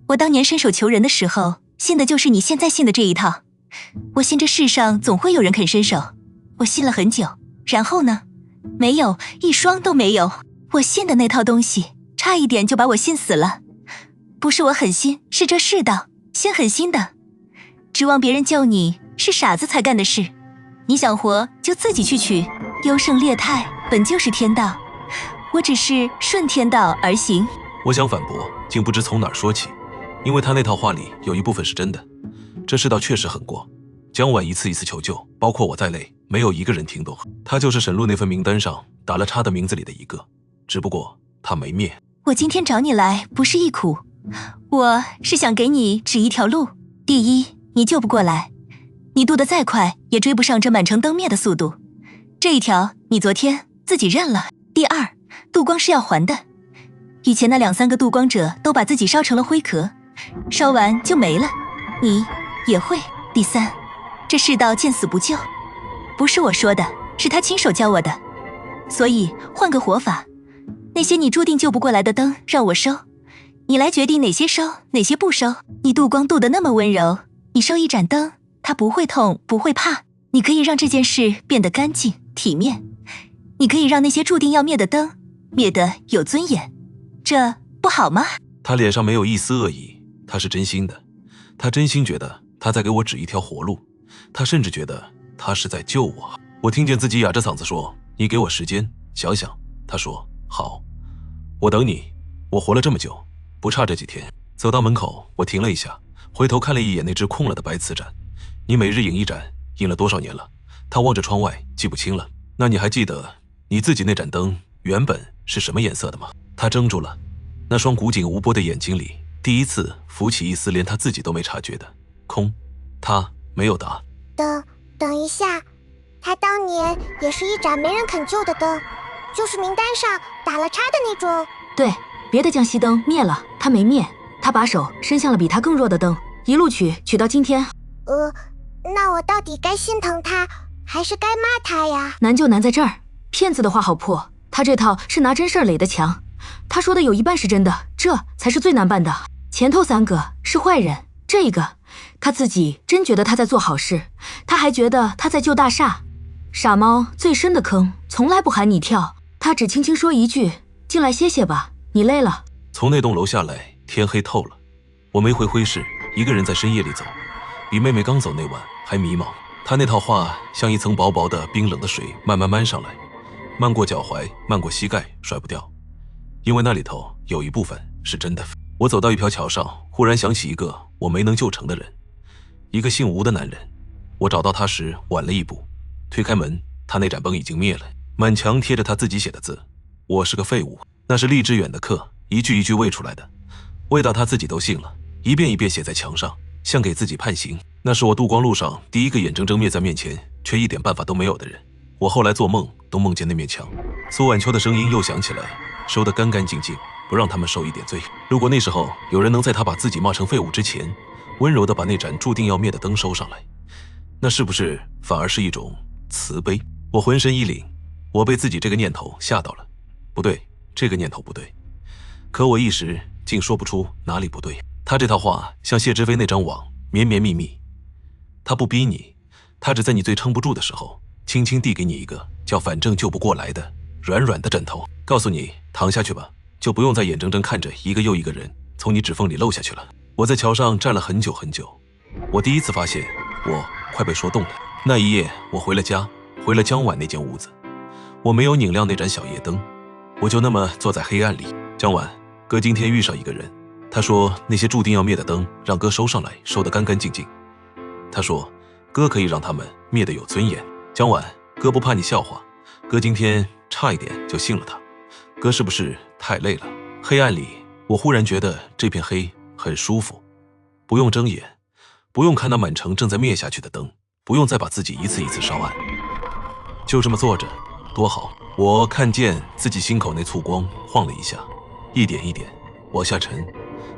我当年伸手求人的时候，信的就是你现在信的这一套。我信这世上总会有人肯伸手，我信了很久，然后呢？没有，一双都没有。我信的那套东西，差一点就把我信死了。不是我狠心，是这世道，心狠心的。指望别人救你，是傻子才干的事。你想活，就自己去取。优胜劣汰本就是天道，我只是顺天道而行。我想反驳，竟不知从哪儿说起，因为他那套话里有一部分是真的。这世道确实狠过，江晚一次一次求救，包括我在内，没有一个人听懂。他就是沈路那份名单上打了叉的名字里的一个，只不过他没灭。我今天找你来不是忆苦，我是想给你指一条路。第一，你救不过来，你渡得再快也追不上这满城灯灭的速度，这一条你昨天自己认了。第二，渡光是要还的，以前那2、3个渡光者都把自己烧成了灰壳，烧完就没了，你也会。第三，这世道见死不救，不是我说的，是他亲手教我的。所以换个活法，那些你注定救不过来的灯让我收，你来决定哪些收哪些不收。你渡光渡得那么温柔，你收一盏灯，它不会痛不会怕，你可以让这件事变得干净体面，你可以让那些注定要灭的灯灭得有尊严，这不好吗？他脸上没有一丝恶意，他是真心的，他真心觉得他在给我指一条活路，他甚至觉得他是在救我。我听见自己哑着嗓子说，你给我时间想想。他说好，我等你，我活了这么久，不差这几天。走到门口，我停了一下，回头看了一眼那只空了的白瓷盏。你每日饮一盏，饮了多少年了？他望着窗外，记不清了。那你还记得你自己那盏灯原本是什么颜色的吗？他怔住了，那双古井无波的眼睛里第一次浮起一丝连他自己都没察觉的空。他没有答。等一下，他当年也是一盏没人肯救的灯，就是名单上打了叉的那种。对，别的江西灯灭了，他没灭，他把手伸向了比他更弱的灯，一路取到今天。那我到底该心疼他，还是该骂他呀？难就难在这儿，骗子的话好破，他这套是拿真事儿垒的墙。他说的有一半是真的，这才是最难办的。前头3个是坏人，这个他自己真觉得他在做好事，他还觉得他在救大厦。傻猫最深的坑从来不喊你跳，他只轻轻说一句，进来歇歇吧，你累了。从那栋楼下来，天黑透了，我没回会室，一个人在深夜里走，比妹妹刚走那晚还迷茫。她那套话像一层薄薄的冰冷的水，慢慢漫上来，漫过脚踝，漫过膝盖，甩不掉，因为那里头有一部分是真的。我走到一条桥上，忽然想起一个我没能救成的人，一个姓吴的男人。我找到他时晚了一步，推开门，他那盏灯已经灭了，满墙贴着他自己写的字：我是个废物。那是厉志远的课，一句一句喂出来的，喂到他自己都信了，一遍一遍写在墙上，像给自己判刑。那是我渡光路上第一个眼睁睁灭在面前，却一点办法都没有的人。我后来做梦都梦见那面墙。苏晚秋的声音又响起来，收得干干净净，不让他们受一点罪。如果那时候有人能在他把自己骂成废物之前，温柔地把那盏注定要灭的灯收上来，那是不是反而是一种慈悲？我浑身一凛，我被自己这个念头吓到了。不对，这个念头不对，可我一时竟说不出哪里不对。他这套话像谢之飞那张网，绵绵密密。他不逼你，他只在你最撑不住的时候，轻轻递给你一个叫反正救不过来的软软的枕头，告诉你躺下去吧，就不用再眼睁睁看着一个又一个人从你指缝里漏下去了。我在桥上站了很久很久，我第一次发现我快被说动了。那一夜我回了家，回了江晚那间屋子，我没有拧亮那盏小夜灯，我就那么坐在黑暗里。江晚，哥今天遇上一个人，他说那些注定要灭的灯让哥收上来，收得干干净净。他说哥可以让他们灭得有尊严。江晚，哥不怕你笑话，哥今天差一点就信了他。哥是不是太累了？黑暗里我忽然觉得这片黑很舒服，不用睁眼，不用看那满城正在灭下去的灯，不用再把自己一次一次烧暗，就这么坐着多好。我看见自己心口那簇光晃了一下，一点一点往下沉。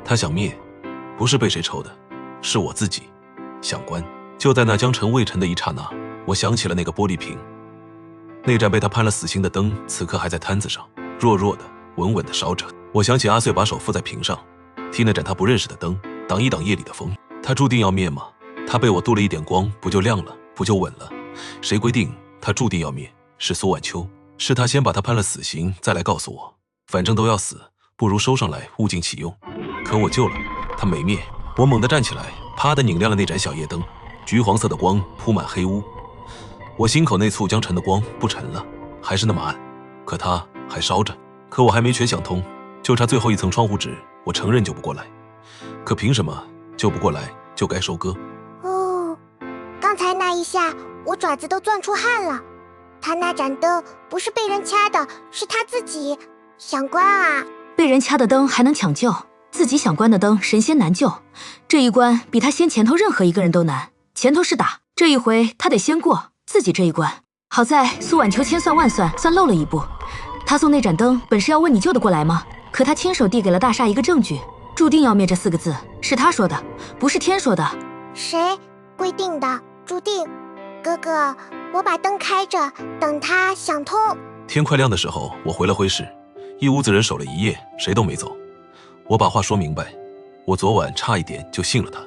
他想灭，不是被谁抽的，是我自己想关。就在那将沉未沉的一刹那，我想起了那个玻璃瓶，那盏被他判了死刑的灯，此刻还在摊子上，弱弱的、稳稳的烧着。我想起阿穗把手附在屏上，替那盏他不认识的灯挡一挡夜里的风。他注定要灭吗？他被我镀了一点光，不就亮了，不就稳了？谁规定他注定要灭？是苏晚秋，是他先把他判了死刑，再来告诉我，反正都要死，不如收上来，物尽其用。可我救了他，没灭。我猛地站起来，啪地拧亮了那盏小夜灯，橘黄色的光铺满黑屋。我心口那簇将沉的光不沉了，还是那么暗，可它还烧着。可我还没全想通，就差最后一层窗户纸，我承认救不过来。可凭什么救不过来就该收割？哦，刚才那一下，我爪子都攥出汗了。他那盏灯不是被人掐的，是他自己想关啊。被人掐的灯还能抢救，自己想关的灯神仙难救。这一关比他先前头任何一个人都难。前头是打，这一回他得先过自己这一关。好在苏晚秋千算万算，算漏了一步。他送那盏灯本是要问你救得过来吗？可他亲手递给了大厦一个证据，注定要灭这4个字是他说的，不是天说的。谁规定的？注定。哥哥，我把灯开着，等他想通。天快亮的时候，我回了会试，一屋子人守了一夜，谁都没走。我把话说明白，我昨晚差一点就信了他。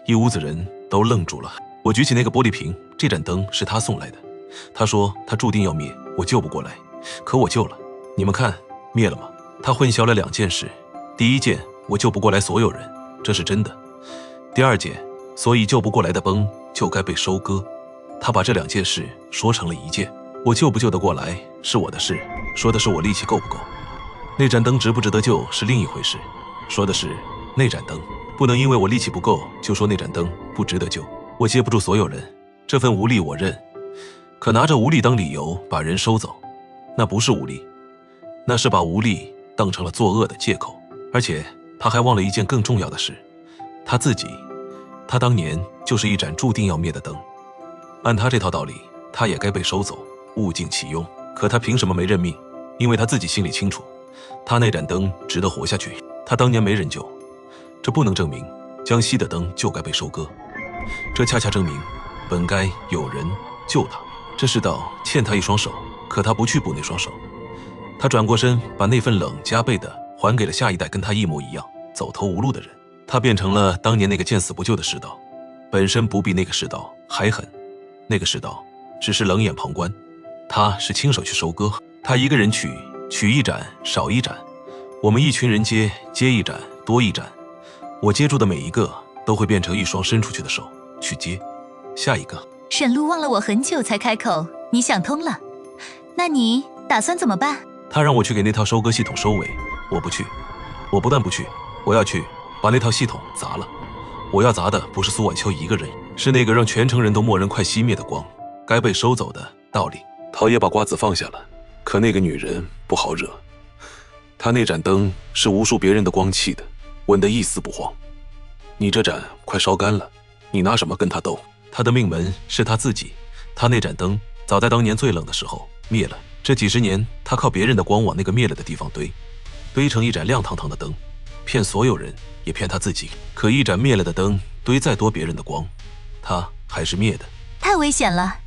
一屋子人都愣住了。我举起那个玻璃瓶，这盏灯是他送来的。他说他注定要灭，我救不过来，可我救了。你们看，灭了吗？他混淆了2件事。第一件，我救不过来所有人，这是真的。第二件，所以救不过来的崩就该被收割。他把这2件事说成了一件。我救不救得过来是我的事，说的是我力气够不够。那盏灯值不值得救是另一回事，说的是那盏灯，不能因为我力气不够就说那盏灯不值得救。我接不住所有人，这份无力我认，可拿着无力当理由把人收走，那不是无力，那是把无力当成了作恶的借口。而且他还忘了一件更重要的事，他自己，他当年就是一盏注定要灭的灯。按他这套道理，他也该被收走，物尽其用。可他凭什么没认命？因为他自己心里清楚，他那盏灯值得活下去。他当年没人救，这不能证明江西的灯就该被收割，这恰恰证明本该有人救他。这世道欠他一双手，可他不去补那双手。他转过身，把那份冷加倍的还给了下一代跟他一模一样走投无路的人。他变成了当年那个见死不救的世道，本身不比那个世道还狠。那个世道只是冷眼旁观，他是亲手去收割。他一个人取一盏少一盏，我们一群人接一盏多一盏，我接住的每一个都会变成一双伸出去的手去接下一个。沈路望了我很久才开口，你想通了，那你打算怎么办？他让我去给那套收割系统收尾，我不去。我不但不去，我要去把那套系统砸了。我要砸的不是苏晚秋一个人，是那个让全城人都默认快熄灭的光，该被收走的道理。陶冶把瓜子放下了，可那个女人不好惹。她那盏灯是无数别人的光气的，稳得一丝不慌。你这盏快烧干了，你拿什么跟她斗？她的命门是她自己，她那盏灯早在当年最冷的时候灭了。这几十年，她靠别人的光往那个灭了的地方堆成一盏亮堂堂的灯，骗所有人，也骗她自己。可一盏灭了的灯，堆再多别人的光，她还是灭的。太危险了，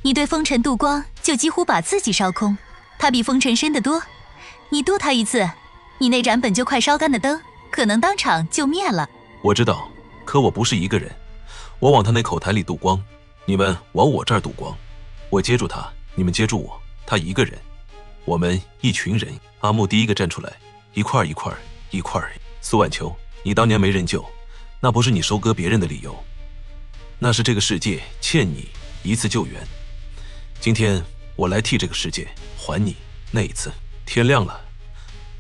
你对风尘渡光，就几乎把自己烧空。他比风尘深得多，你渡他一次，你那盏本就快烧干的灯，可能当场就灭了。我知道，可我不是一个人，我往他那口坛里渡光，你们往我这儿渡光，我接住他，你们接住我，他一个人，我们一群人。阿木第一个站出来，一块儿。苏晚秋，你当年没人救，那不是你收割别人的理由，那是这个世界欠你一次救援。今天我来替这个世界还你那一次。天亮了，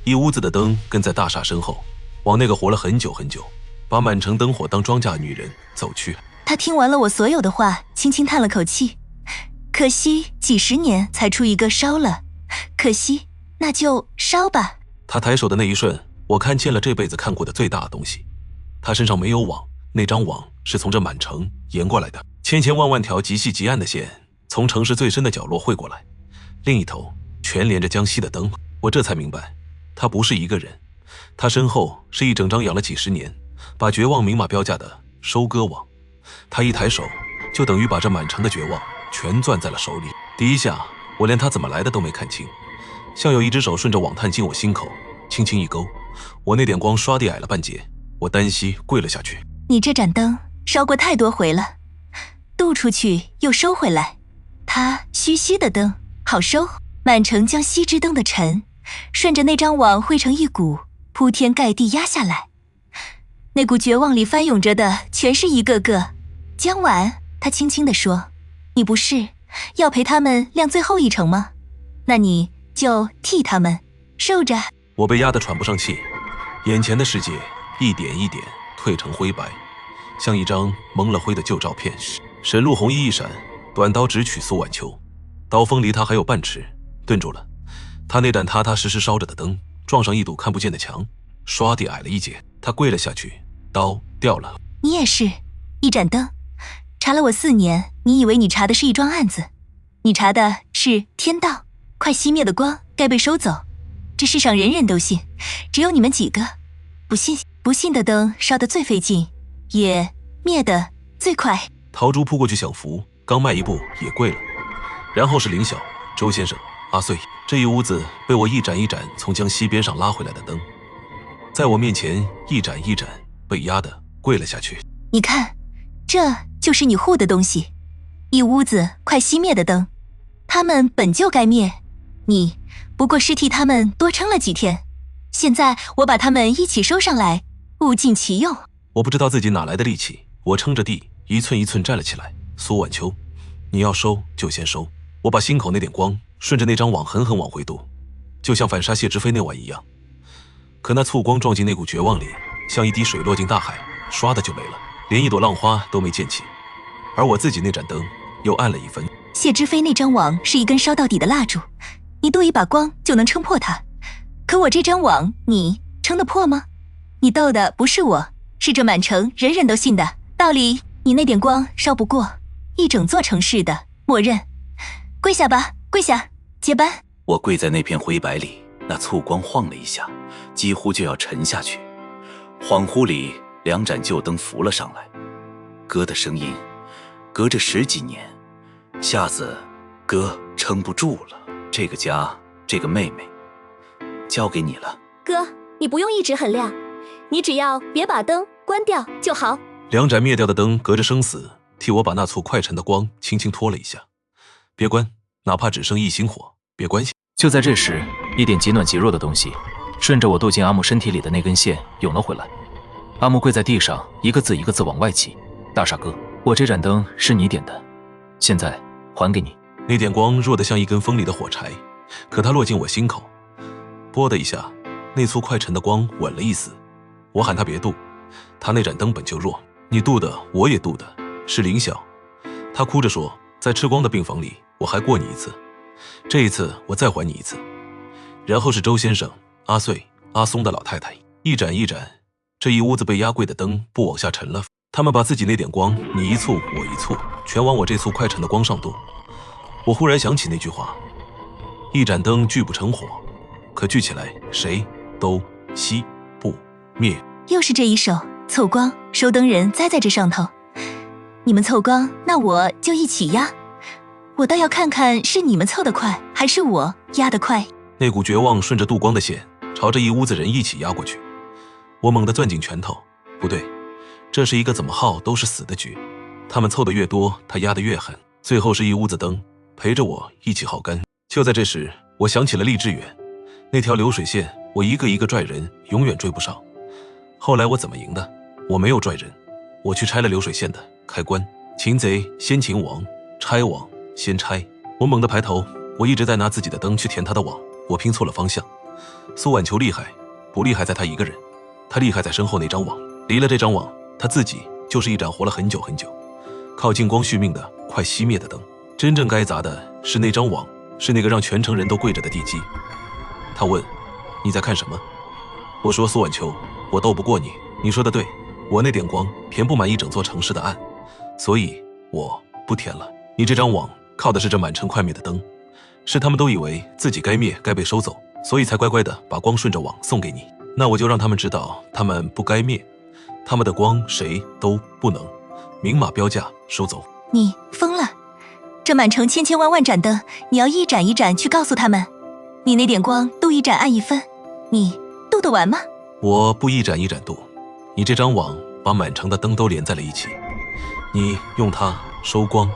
一屋子的灯跟在大厦身后，往那个活了很久很久，把满城灯火当庄稼的女人走去。他听完了我所有的话，轻轻叹了口气。可惜几十年才出一个烧了，可惜，那就烧吧。他抬手的那一瞬，我看见了这辈子看过的最大的东西。他身上没有网，那张网是从这满城延过来的，千千万万条极细极暗的线，从城市最深的角落汇过来，另一头全连着江西的灯。我这才明白，他不是一个人，他身后是一整张养了几十年，把绝望明码标价的收割网。他一抬手，就等于把这满城的绝望全攥在了手里。第一下我连他怎么来的都没看清，像有一只手顺着网探进我心口，轻轻一勾，我那点光唰地矮了半截，我单膝跪了下去。你这盏灯烧过太多回了，渡出去又收回来，它虚虚的灯好收。满城将西之灯的尘，顺着那张网汇成一股，铺天盖地压下来。那股绝望里翻涌着的全是一个个。江晚，他轻轻地说：“你不是要陪他们亮最后一程吗？那你就替他们受着。”我被压得喘不上气，眼前的世界一点一点褪成灰白，像一张蒙了灰的旧照片。沈路红衣一闪，短刀直取苏婉秋，刀锋离他还有半尺，顿住了。他那盏踏踏实实烧着的灯撞上一堵看不见的墙，唰地矮了一截。他跪了下去，刀掉了。你也是一盏灯，查了我4年，你以为你查的是一桩案子，你查的是天道。快熄灭的光该被收走，这世上人人都信，只有你们几个不信。不信的灯烧得最费劲，也灭得最快。陶珠扑过去想扶，刚迈一步也跪了。然后是凌晓、周先生、阿穗，这一屋子被我一盏一盏从江西边上拉回来的灯，在我面前一盏一盏被压得跪了下去。你看，这就是你护的东西，一屋子快熄灭的灯，他们本就该灭，你不过是替他们多撑了几天，现在我把他们一起收上来，物尽其用。我不知道自己哪来的力气，我撑着地一寸一寸站了起来。苏晚秋，你要收就先收。我把心口那点光顺着那张网狠狠往回渡，就像反杀谢之飞那晚一样。可那簇光撞进那股绝望里，像一滴水落进大海，唰的就没了，连一朵浪花都没溅起。而我自己那盏灯又暗了一分。谢之飞那张网是一根烧到底的蜡烛，你渡一把光就能撑破它。可我这张网，你撑得破吗？你斗的不是我，是这满城人人都信的道理。你那点光烧不过一整座城市的，默认。跪下吧，跪下，接班。我跪在那片灰白里，那簇光晃了一下，几乎就要沉下去。恍惚里，2盏旧灯浮了上来，哥的声音，隔着10几年，下次哥撑不住了，这个家，这个妹妹，交给你了。哥，你不用一直很亮，你只要别把灯关掉就好。2盏灭掉的灯隔着生死，替我把那簇快沉的光轻轻拖了一下。别关，哪怕只剩1星火，别关系。就在这时，一点极暖极弱的东西顺着我渡进阿木身体里的那根线涌了回来。阿木跪在地上，一个字一个字往外挤。大傻哥，我这盏灯是你点的，现在还给你。那点光弱得像一根锋利的火柴，可它落进我心口，啵的一下，那簇快沉的光稳了一丝。我喊他别渡，他那盏灯本就弱，你渡的我也渡的，是凌晓。他哭着说，在吃光的病房里我还过你一次，这一次我再还你一次。然后是周先生、阿穗、阿松的老太太，一盏一盏，这一屋子被压跪的灯不往下沉了，他们把自己那点光，你一簇我一簇，全往我这簇快沉的光上渡。我忽然想起那句话，一盏灯聚不成火，可聚起来谁都熄不灭。又是这一手，凑光收灯人栽在这上头，你们凑光，那我就一起压。我倒要看看是你们凑得快，还是我压得快。那股绝望顺着渡光的线，朝着一屋子人一起压过去。我猛地攥紧拳头，不对，这是一个怎么耗都是死的局。他们凑得越多，他压得越狠，最后是一屋子灯陪着我一起耗干。就在这时，我想起了厉志远，那条流水线，我一个一个拽人，永远追不上。后来我怎么赢的？我没有拽人，我去拆了流水线的开关。擒贼先擒王，拆网先拆。我猛地抬头，我一直在拿自己的灯去填他的网，我拼错了方向。苏婉秋厉害，不厉害在他一个人，他厉害在身后那张网。离了这张网，他自己就是一盏活了很久很久，靠近光续命的快熄灭的灯。真正该砸的是那张网，是那个让全城人都跪着的地基。他问，你在看什么？我说，苏婉秋，我斗不过你。你说的对，我那点光填不满一整座城市的暗，所以我不填了。你这张网靠的是这满城快灭的灯，是他们都以为自己该灭该被收走，所以才乖乖的把光顺着网送给你。那我就让他们知道他们不该灭，他们的光谁都不能明码标价收走。你疯了，这满城千千万万盏灯，你要一盏一盏去告诉他们，你那点光度一盏按1分，你度得完吗？我不一盏一盏度，你这张网把满城的灯都连在了一起，你用它收光，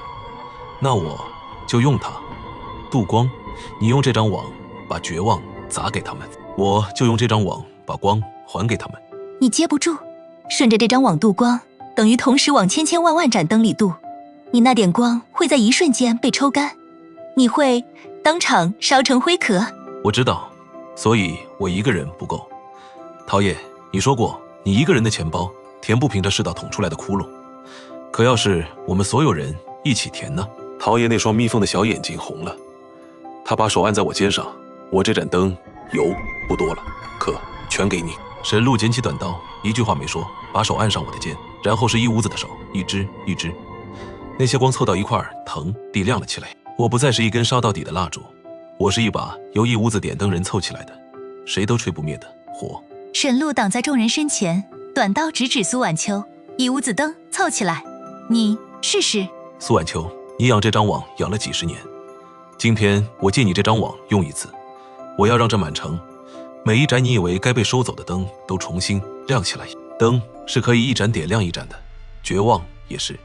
那我就用它度光。你用这张网把绝望砸给他们，我就用这张网把光还给他们。你接不住，顺着这张网度光，等于同时往千千万万盏灯里度，你那点光会在一瞬间被抽干，你会当场烧成灰壳。我知道，所以我一个人不够。陶冶，你说过你一个人的钱包填不平这世道捅出来的窟窿，可要是我们所有人一起填呢？陶冶那双眯缝的小眼睛红了，他把手按在我肩上，我这盏灯油不多了，可全给你。沈路捡起短刀，一句话没说，把手按上我的肩，然后是一屋子的手，一只一只，那些光凑到一块儿，腾地亮了起来。我不再是一根烧到底的蜡烛，我是一把由一屋子点灯人凑起来的，谁都吹不灭的火。沈路挡在众人身前，短刀直指苏婉秋，一屋子灯凑起来，你试试。苏婉秋，你养这张网养了几十年，今天我借你这张网用一次，我要让这满城每一盏你以为该被收走的灯都重新亮起来。灯是可以一盏点亮一盏的，绝望也是，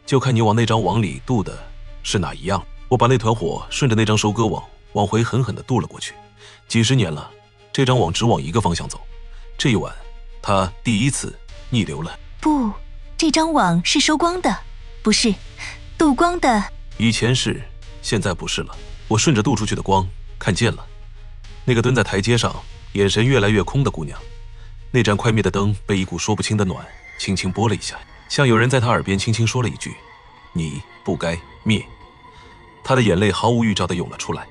就看你往那张网里渡的是哪一样。我把那团火顺着那张收割网往回狠狠地渡了过去，几十年了，这张网只往一个方向走，这一晚它第一次逆流了。不，这张网是收光的，不是渡光的。以前是，现在不是了。我顺着渡出去的光看见了那个蹲在台阶上眼神越来越空的姑娘，那盏快灭的灯被一股说不清的暖轻轻拨了一下，像有人在她耳边轻轻说了一句：你不该灭。她的眼泪毫无预兆地涌了出来，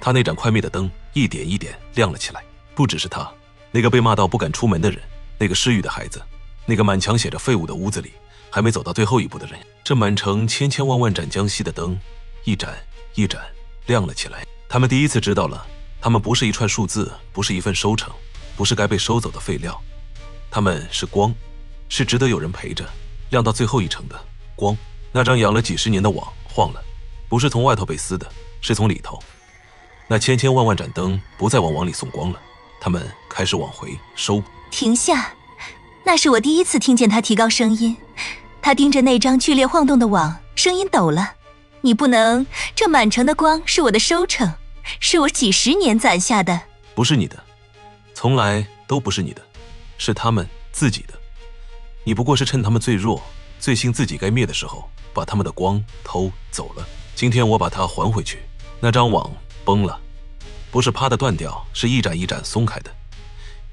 她那盏快灭的灯一点一点亮了起来。不只是她，那个被骂到不敢出门的人，那个失语的孩子，那个满墙写着废物的屋子里还没走到最后一步的人，这满城千千万万盏将熄的灯一盏一盏亮了起来。他们第一次知道了，他们不是一串数字，不是一份收成，不是该被收走的废料，他们是光，是值得有人陪着亮到最后一程的光。那张养了几十年的网晃了，不是从外头被撕的，是从里头。那千千万万盏灯不再往网里送光了，他们开始往回收。停下！那是我第一次听见他提高声音，他盯着那张剧烈晃动的网，声音抖了。你不能，这满城的光是我的收成，是我几十年攒下的。不是你的，从来都不是你的，是他们自己的。你不过是趁他们最弱、最信自己该灭的时候，把他们的光偷走了。今天我把它还回去，那张网崩了，不是啪的断掉，是一盏一盏松开的，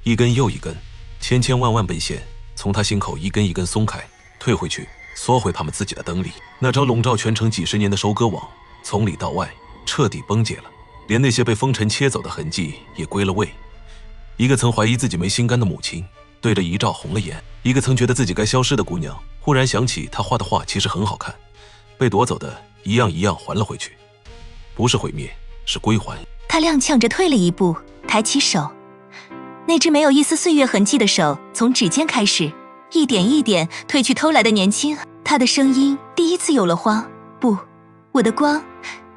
一根又一根，千千万万根线从他心口一根一根松开，退回去，缩回他们自己的灯里。那张笼罩全城几十年的收割网，从里到外彻底崩解了，连那些被风尘切走的痕迹也归了位。一个曾怀疑自己没心肝的母亲，对着遗照红了眼；一个曾觉得自己该消失的姑娘，忽然想起她画的画其实很好看，被夺走的一样一样还了回去，不是毁灭，是归还。他踉跄着退了一步，抬起手，那只没有一丝岁月痕迹的手从指尖开始，一点一点褪去偷来的年轻。他的声音第一次有了慌。不，我的光，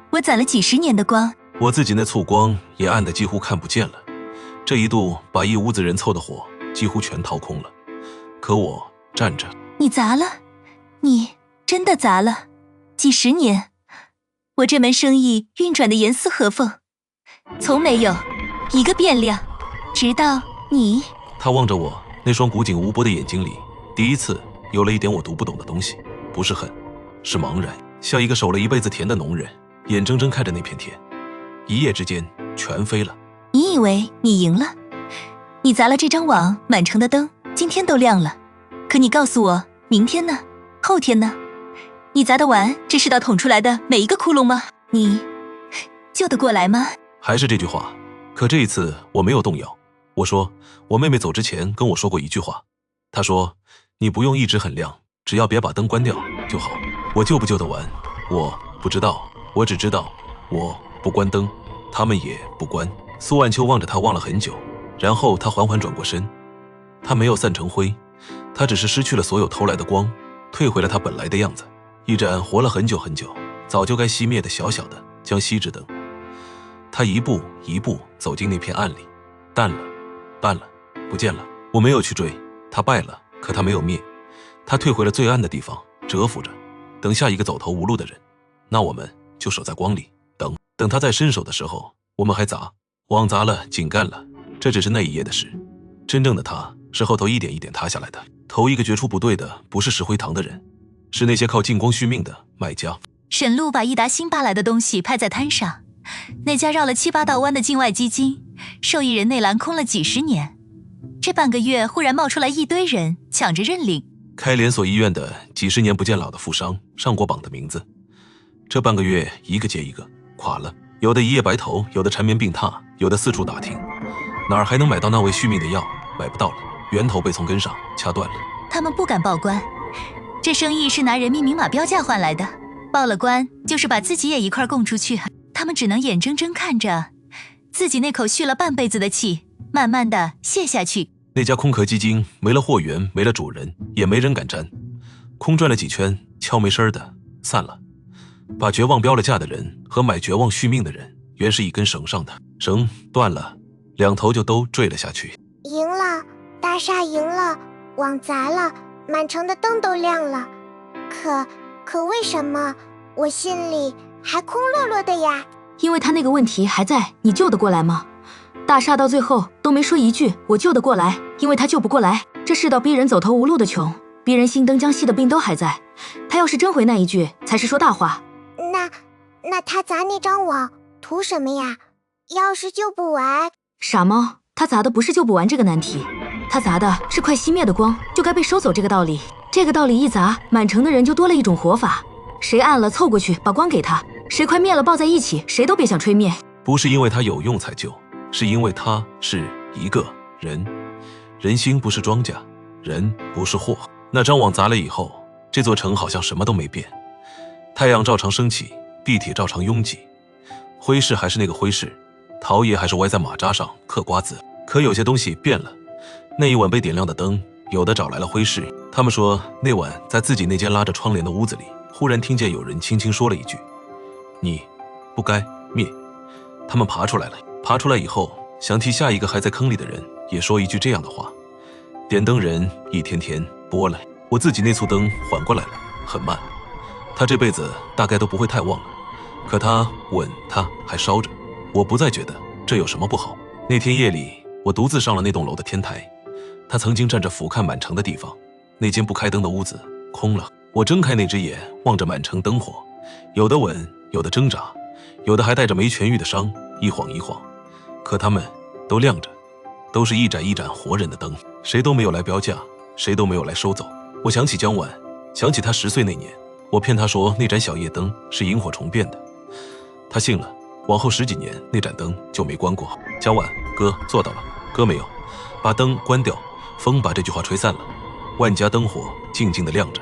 我攒了几十年的光，我自己那簇光也暗得几乎看不见了。这一度把一屋子人凑的火几乎全掏空了，可我站着。你砸了，你真的砸了，几十年，我这门生意运转的严丝合缝，从没有一个变量，直到你。他望着我那双古井无波的眼睛里，第一次有了一点我读不懂的东西，不是恨，是茫然，像一个守了一辈子田的农人，眼睁睁看着那片田一夜之间全飞了。你以为你赢了，你砸了这张网，满城的灯今天都亮了，可你告诉我，明天呢？后天呢？你砸得完这世道捅出来的每一个窟窿吗？你救得过来吗？还是这句话，可这一次我没有动摇。我说，我妹妹走之前跟我说过一句话，她说，你不用一直很亮，只要别把灯关掉就好。我救不救得完，我不知道，我只知道我不关灯，他们也不关。苏万秋望着他望了很久，然后他缓缓转过身，他没有散成灰，他只是失去了所有偷来的光，退回了他本来的样子，一盏活了很久很久，早就该熄灭的小小的将熄之灯。他一步一步走进那片暗里，淡了，淡了，不见了。我没有去追，他败了，可他没有灭，他退回了最暗的地方，蛰伏着，等下一个走投无路的人。那我们就守在光里，等他再伸手的时候，我们还砸，网砸了，井干了，这只是那一夜的事。真正的他是后头一点一点塌下来的。头一个觉出不对的不是石灰堂的人，是那些靠进攻续命的买家。沈路把一沓新扒来的东西拍在摊上，那家绕了7、8道弯的境外基金，受益人内栏空了几10年，这半个月忽然冒出来一堆人抢着认领。开连锁医院的几10年不见老的富商上过榜的名字，这半个月一个接一个垮了，有的一夜白头，有的缠绵病榻，有的四处打听，哪儿还能买到那味续命的药？买不到了，源头被从根上掐断了。他们不敢报官，这生意是拿人民明码标价换来的，报了官就是把自己也一块供出去。他们只能眼睁睁看着自己那口蓄了半辈子的气慢慢的泄下去。那家空壳基金没了货源，没了主人，也没人敢沾，空转了几圈，悄没声的散了。把绝望标了价的人和买绝望续命的人原是一根绳上的，绳断了，两头就都坠了下去。赢了，大厦赢了，网砸了，满城的灯都亮了。可为什么我心里还空落落的呀？因为他那个问题还在，你救得过来吗？大厦到最后都没说一句我救得过来，因为他救不过来。这世道逼人走投无路的穷，逼人心灯将熄的病都还在。他要是真回那一句，才是说大话。那他砸那张网图什么呀？要是救不完……傻猫，他砸的不是救不完这个难题，他砸的是快熄灭的光就该被收走这个道理。这个道理一砸，满城的人就多了一种活法，谁暗了凑过去把光给他，谁快灭了抱在一起，谁都别想吹灭。不是因为他有用才救，是因为他是一个人。人心不是庄稼，人不是货。那张网砸了以后，这座城好像什么都没变，太阳照常升起，地铁照常拥挤，徽市还是那个徽市，陶爷还是歪在马扎上嗑瓜子。可有些东西变了。那一晚被点亮的灯，有的找来了徽市，他们说那晚在自己那间拉着窗帘的屋子里，忽然听见有人轻轻说了一句：“你不该灭。”他们爬出来了，爬出来以后想替下一个还在坑里的人也说一句这样的话。点灯人一天天拨了，我自己那簇灯缓过来了，很慢，他这辈子大概都不会太旺了，可他稳，他还烧着。我不再觉得这有什么不好。那天夜里，我独自上了那栋楼的天台，他曾经站着俯瞰满城的地方，那间不开灯的屋子空了。我睁开那只眼，望着满城灯火，有的稳，有的挣扎，有的还带着没痊愈的伤，一晃一晃，可他们都亮着，都是一盏一盏活人的灯，谁都没有来标价，谁都没有来收走。我想起江晚，想起他10岁那年，我骗他说那盏小夜灯是萤火虫变的，他信了。往后10几年，那盏灯就没关过。江晚，哥做到了。哥没有，把灯关掉。风把这句话吹散了。万家灯火静静地亮着，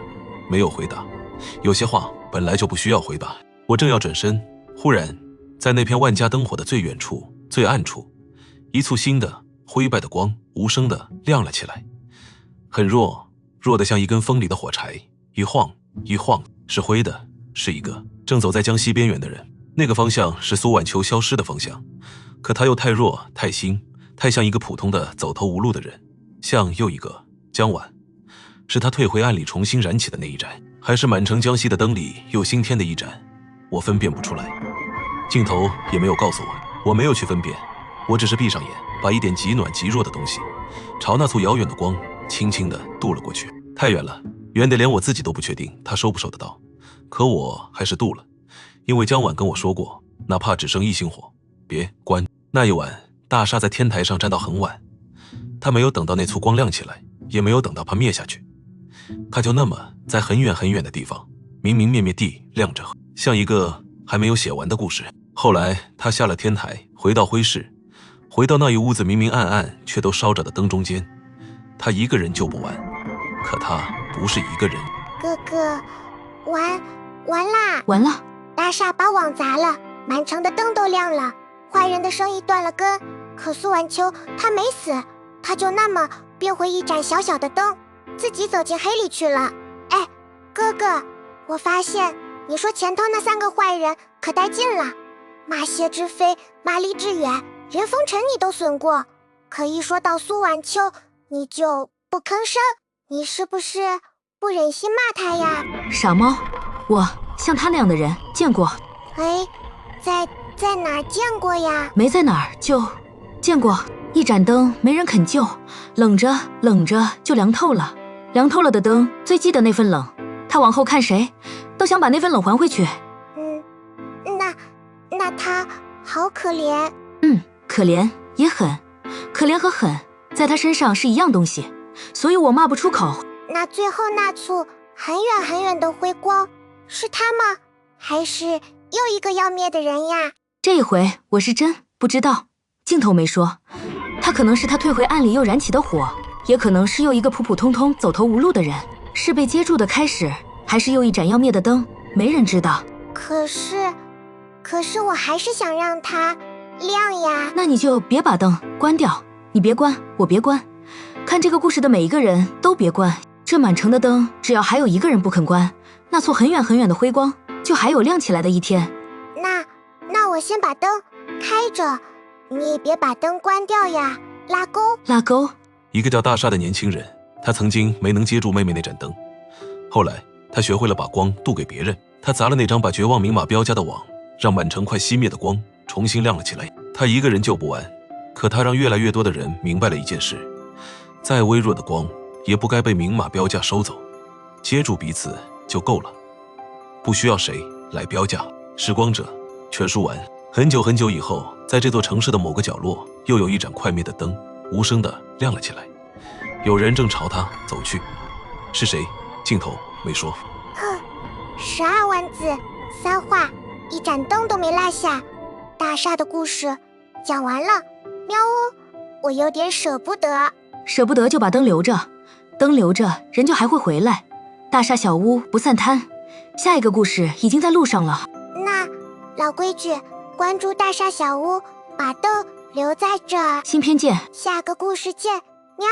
没有回答。有些话本来就不需要回答。我正要转身，忽然在那片万家灯火的最远处、最暗处，一簇新的灰败的光无声地亮了起来，很弱，弱得像一根锋利的火柴，一晃一晃，是灰的，是一个正走在江西边缘的人。那个方向是苏晚秋消失的方向，可他又太弱太新，太像一个普通的走投无路的人，像又一个江晚。是他退回暗里重新燃起的那一盏，还是满城江西的灯里又新添的一盏？我分辨不出来，镜头也没有告诉我，我没有去分辨，我只是闭上眼，把一点极暖极弱的东西朝那簇遥远的光轻轻地渡了过去。太远了，远得连我自己都不确定他收不收得到，可我还是渡了。因为江晚跟我说过，哪怕只剩1星火，别关。那一晚，大厦在天台上站到很晚，他没有等到那簇光亮起来，也没有等到它灭下去，他就那么在很远很远的地方，明明灭灭地亮着，像一个还没有写完的故事。后来他下了天台，回到徽市，回到那一屋子明明暗暗却都烧着的灯中间。他一个人救不完，可他不是一个人。哥哥，完啦！完了。大厦把网砸了，满城的灯都亮了，坏人的生意断了根。可苏晚秋他没死，他就那么变回一盏小小的灯，自己走进黑里去了。哎，哥哥，我发现你说前头那3个坏人可带劲了，马谢之飞、马离之远，连风尘你都损过，可一说到苏晚秋，你就不吭声，你是不是不忍心骂他呀？傻猫，我像他那样的人见过。哎，在哪儿见过呀？没在哪儿就见过。一盏灯没人肯救，冷着冷着就凉透了，凉透了的灯最记得那份冷，他往后看谁都想把那份冷还回去。那他好可怜。可怜也狠，可怜和狠在他身上是一样东西，所以我骂不出口。那最后那簇很远很远的辉光是他吗？还是又一个要灭的人呀？这一回我是真不知道，镜头没说，他可能是他退回暗里又燃起的火，也可能是又一个普普通通走投无路的人，是被接住的开始，还是又一盏要灭的灯，没人知道。可是我还是想让它亮呀。那你就别把灯关掉，你别关，我别关，看这个故事的每一个人都别关。这满城的灯，只要还有一个人不肯关，那簇很远很远的辉光就还有亮起来的一天。那我先把灯开着，你别把灯关掉呀。拉钩。拉钩。一个叫大厦的年轻人，他曾经没能接住妹妹那盏灯，后来他学会了把光渡给别人，他砸了那张把绝望明码标价的网，让满城快熄灭的光重新亮了起来。他一个人救不完，可他让越来越多的人明白了一件事，再微弱的光也不该被明码标价收走，接住彼此就够了，不需要谁来标价。时光者全书完。很久很久以后，在这座城市的某个角落，又有一盏快灭的灯无声地亮了起来，有人正朝他走去，是谁？镜头没说。哼，12万字，3话，1盏灯都没落下。大厦的故事讲完了，喵呜，我有点舍不得。舍不得就把灯留着，灯留着人就还会回来。大厦小屋不散摊，下一个故事已经在路上了。那老规矩，关注大厦小屋，把灯留在这儿。新片见，下个故事见，喵。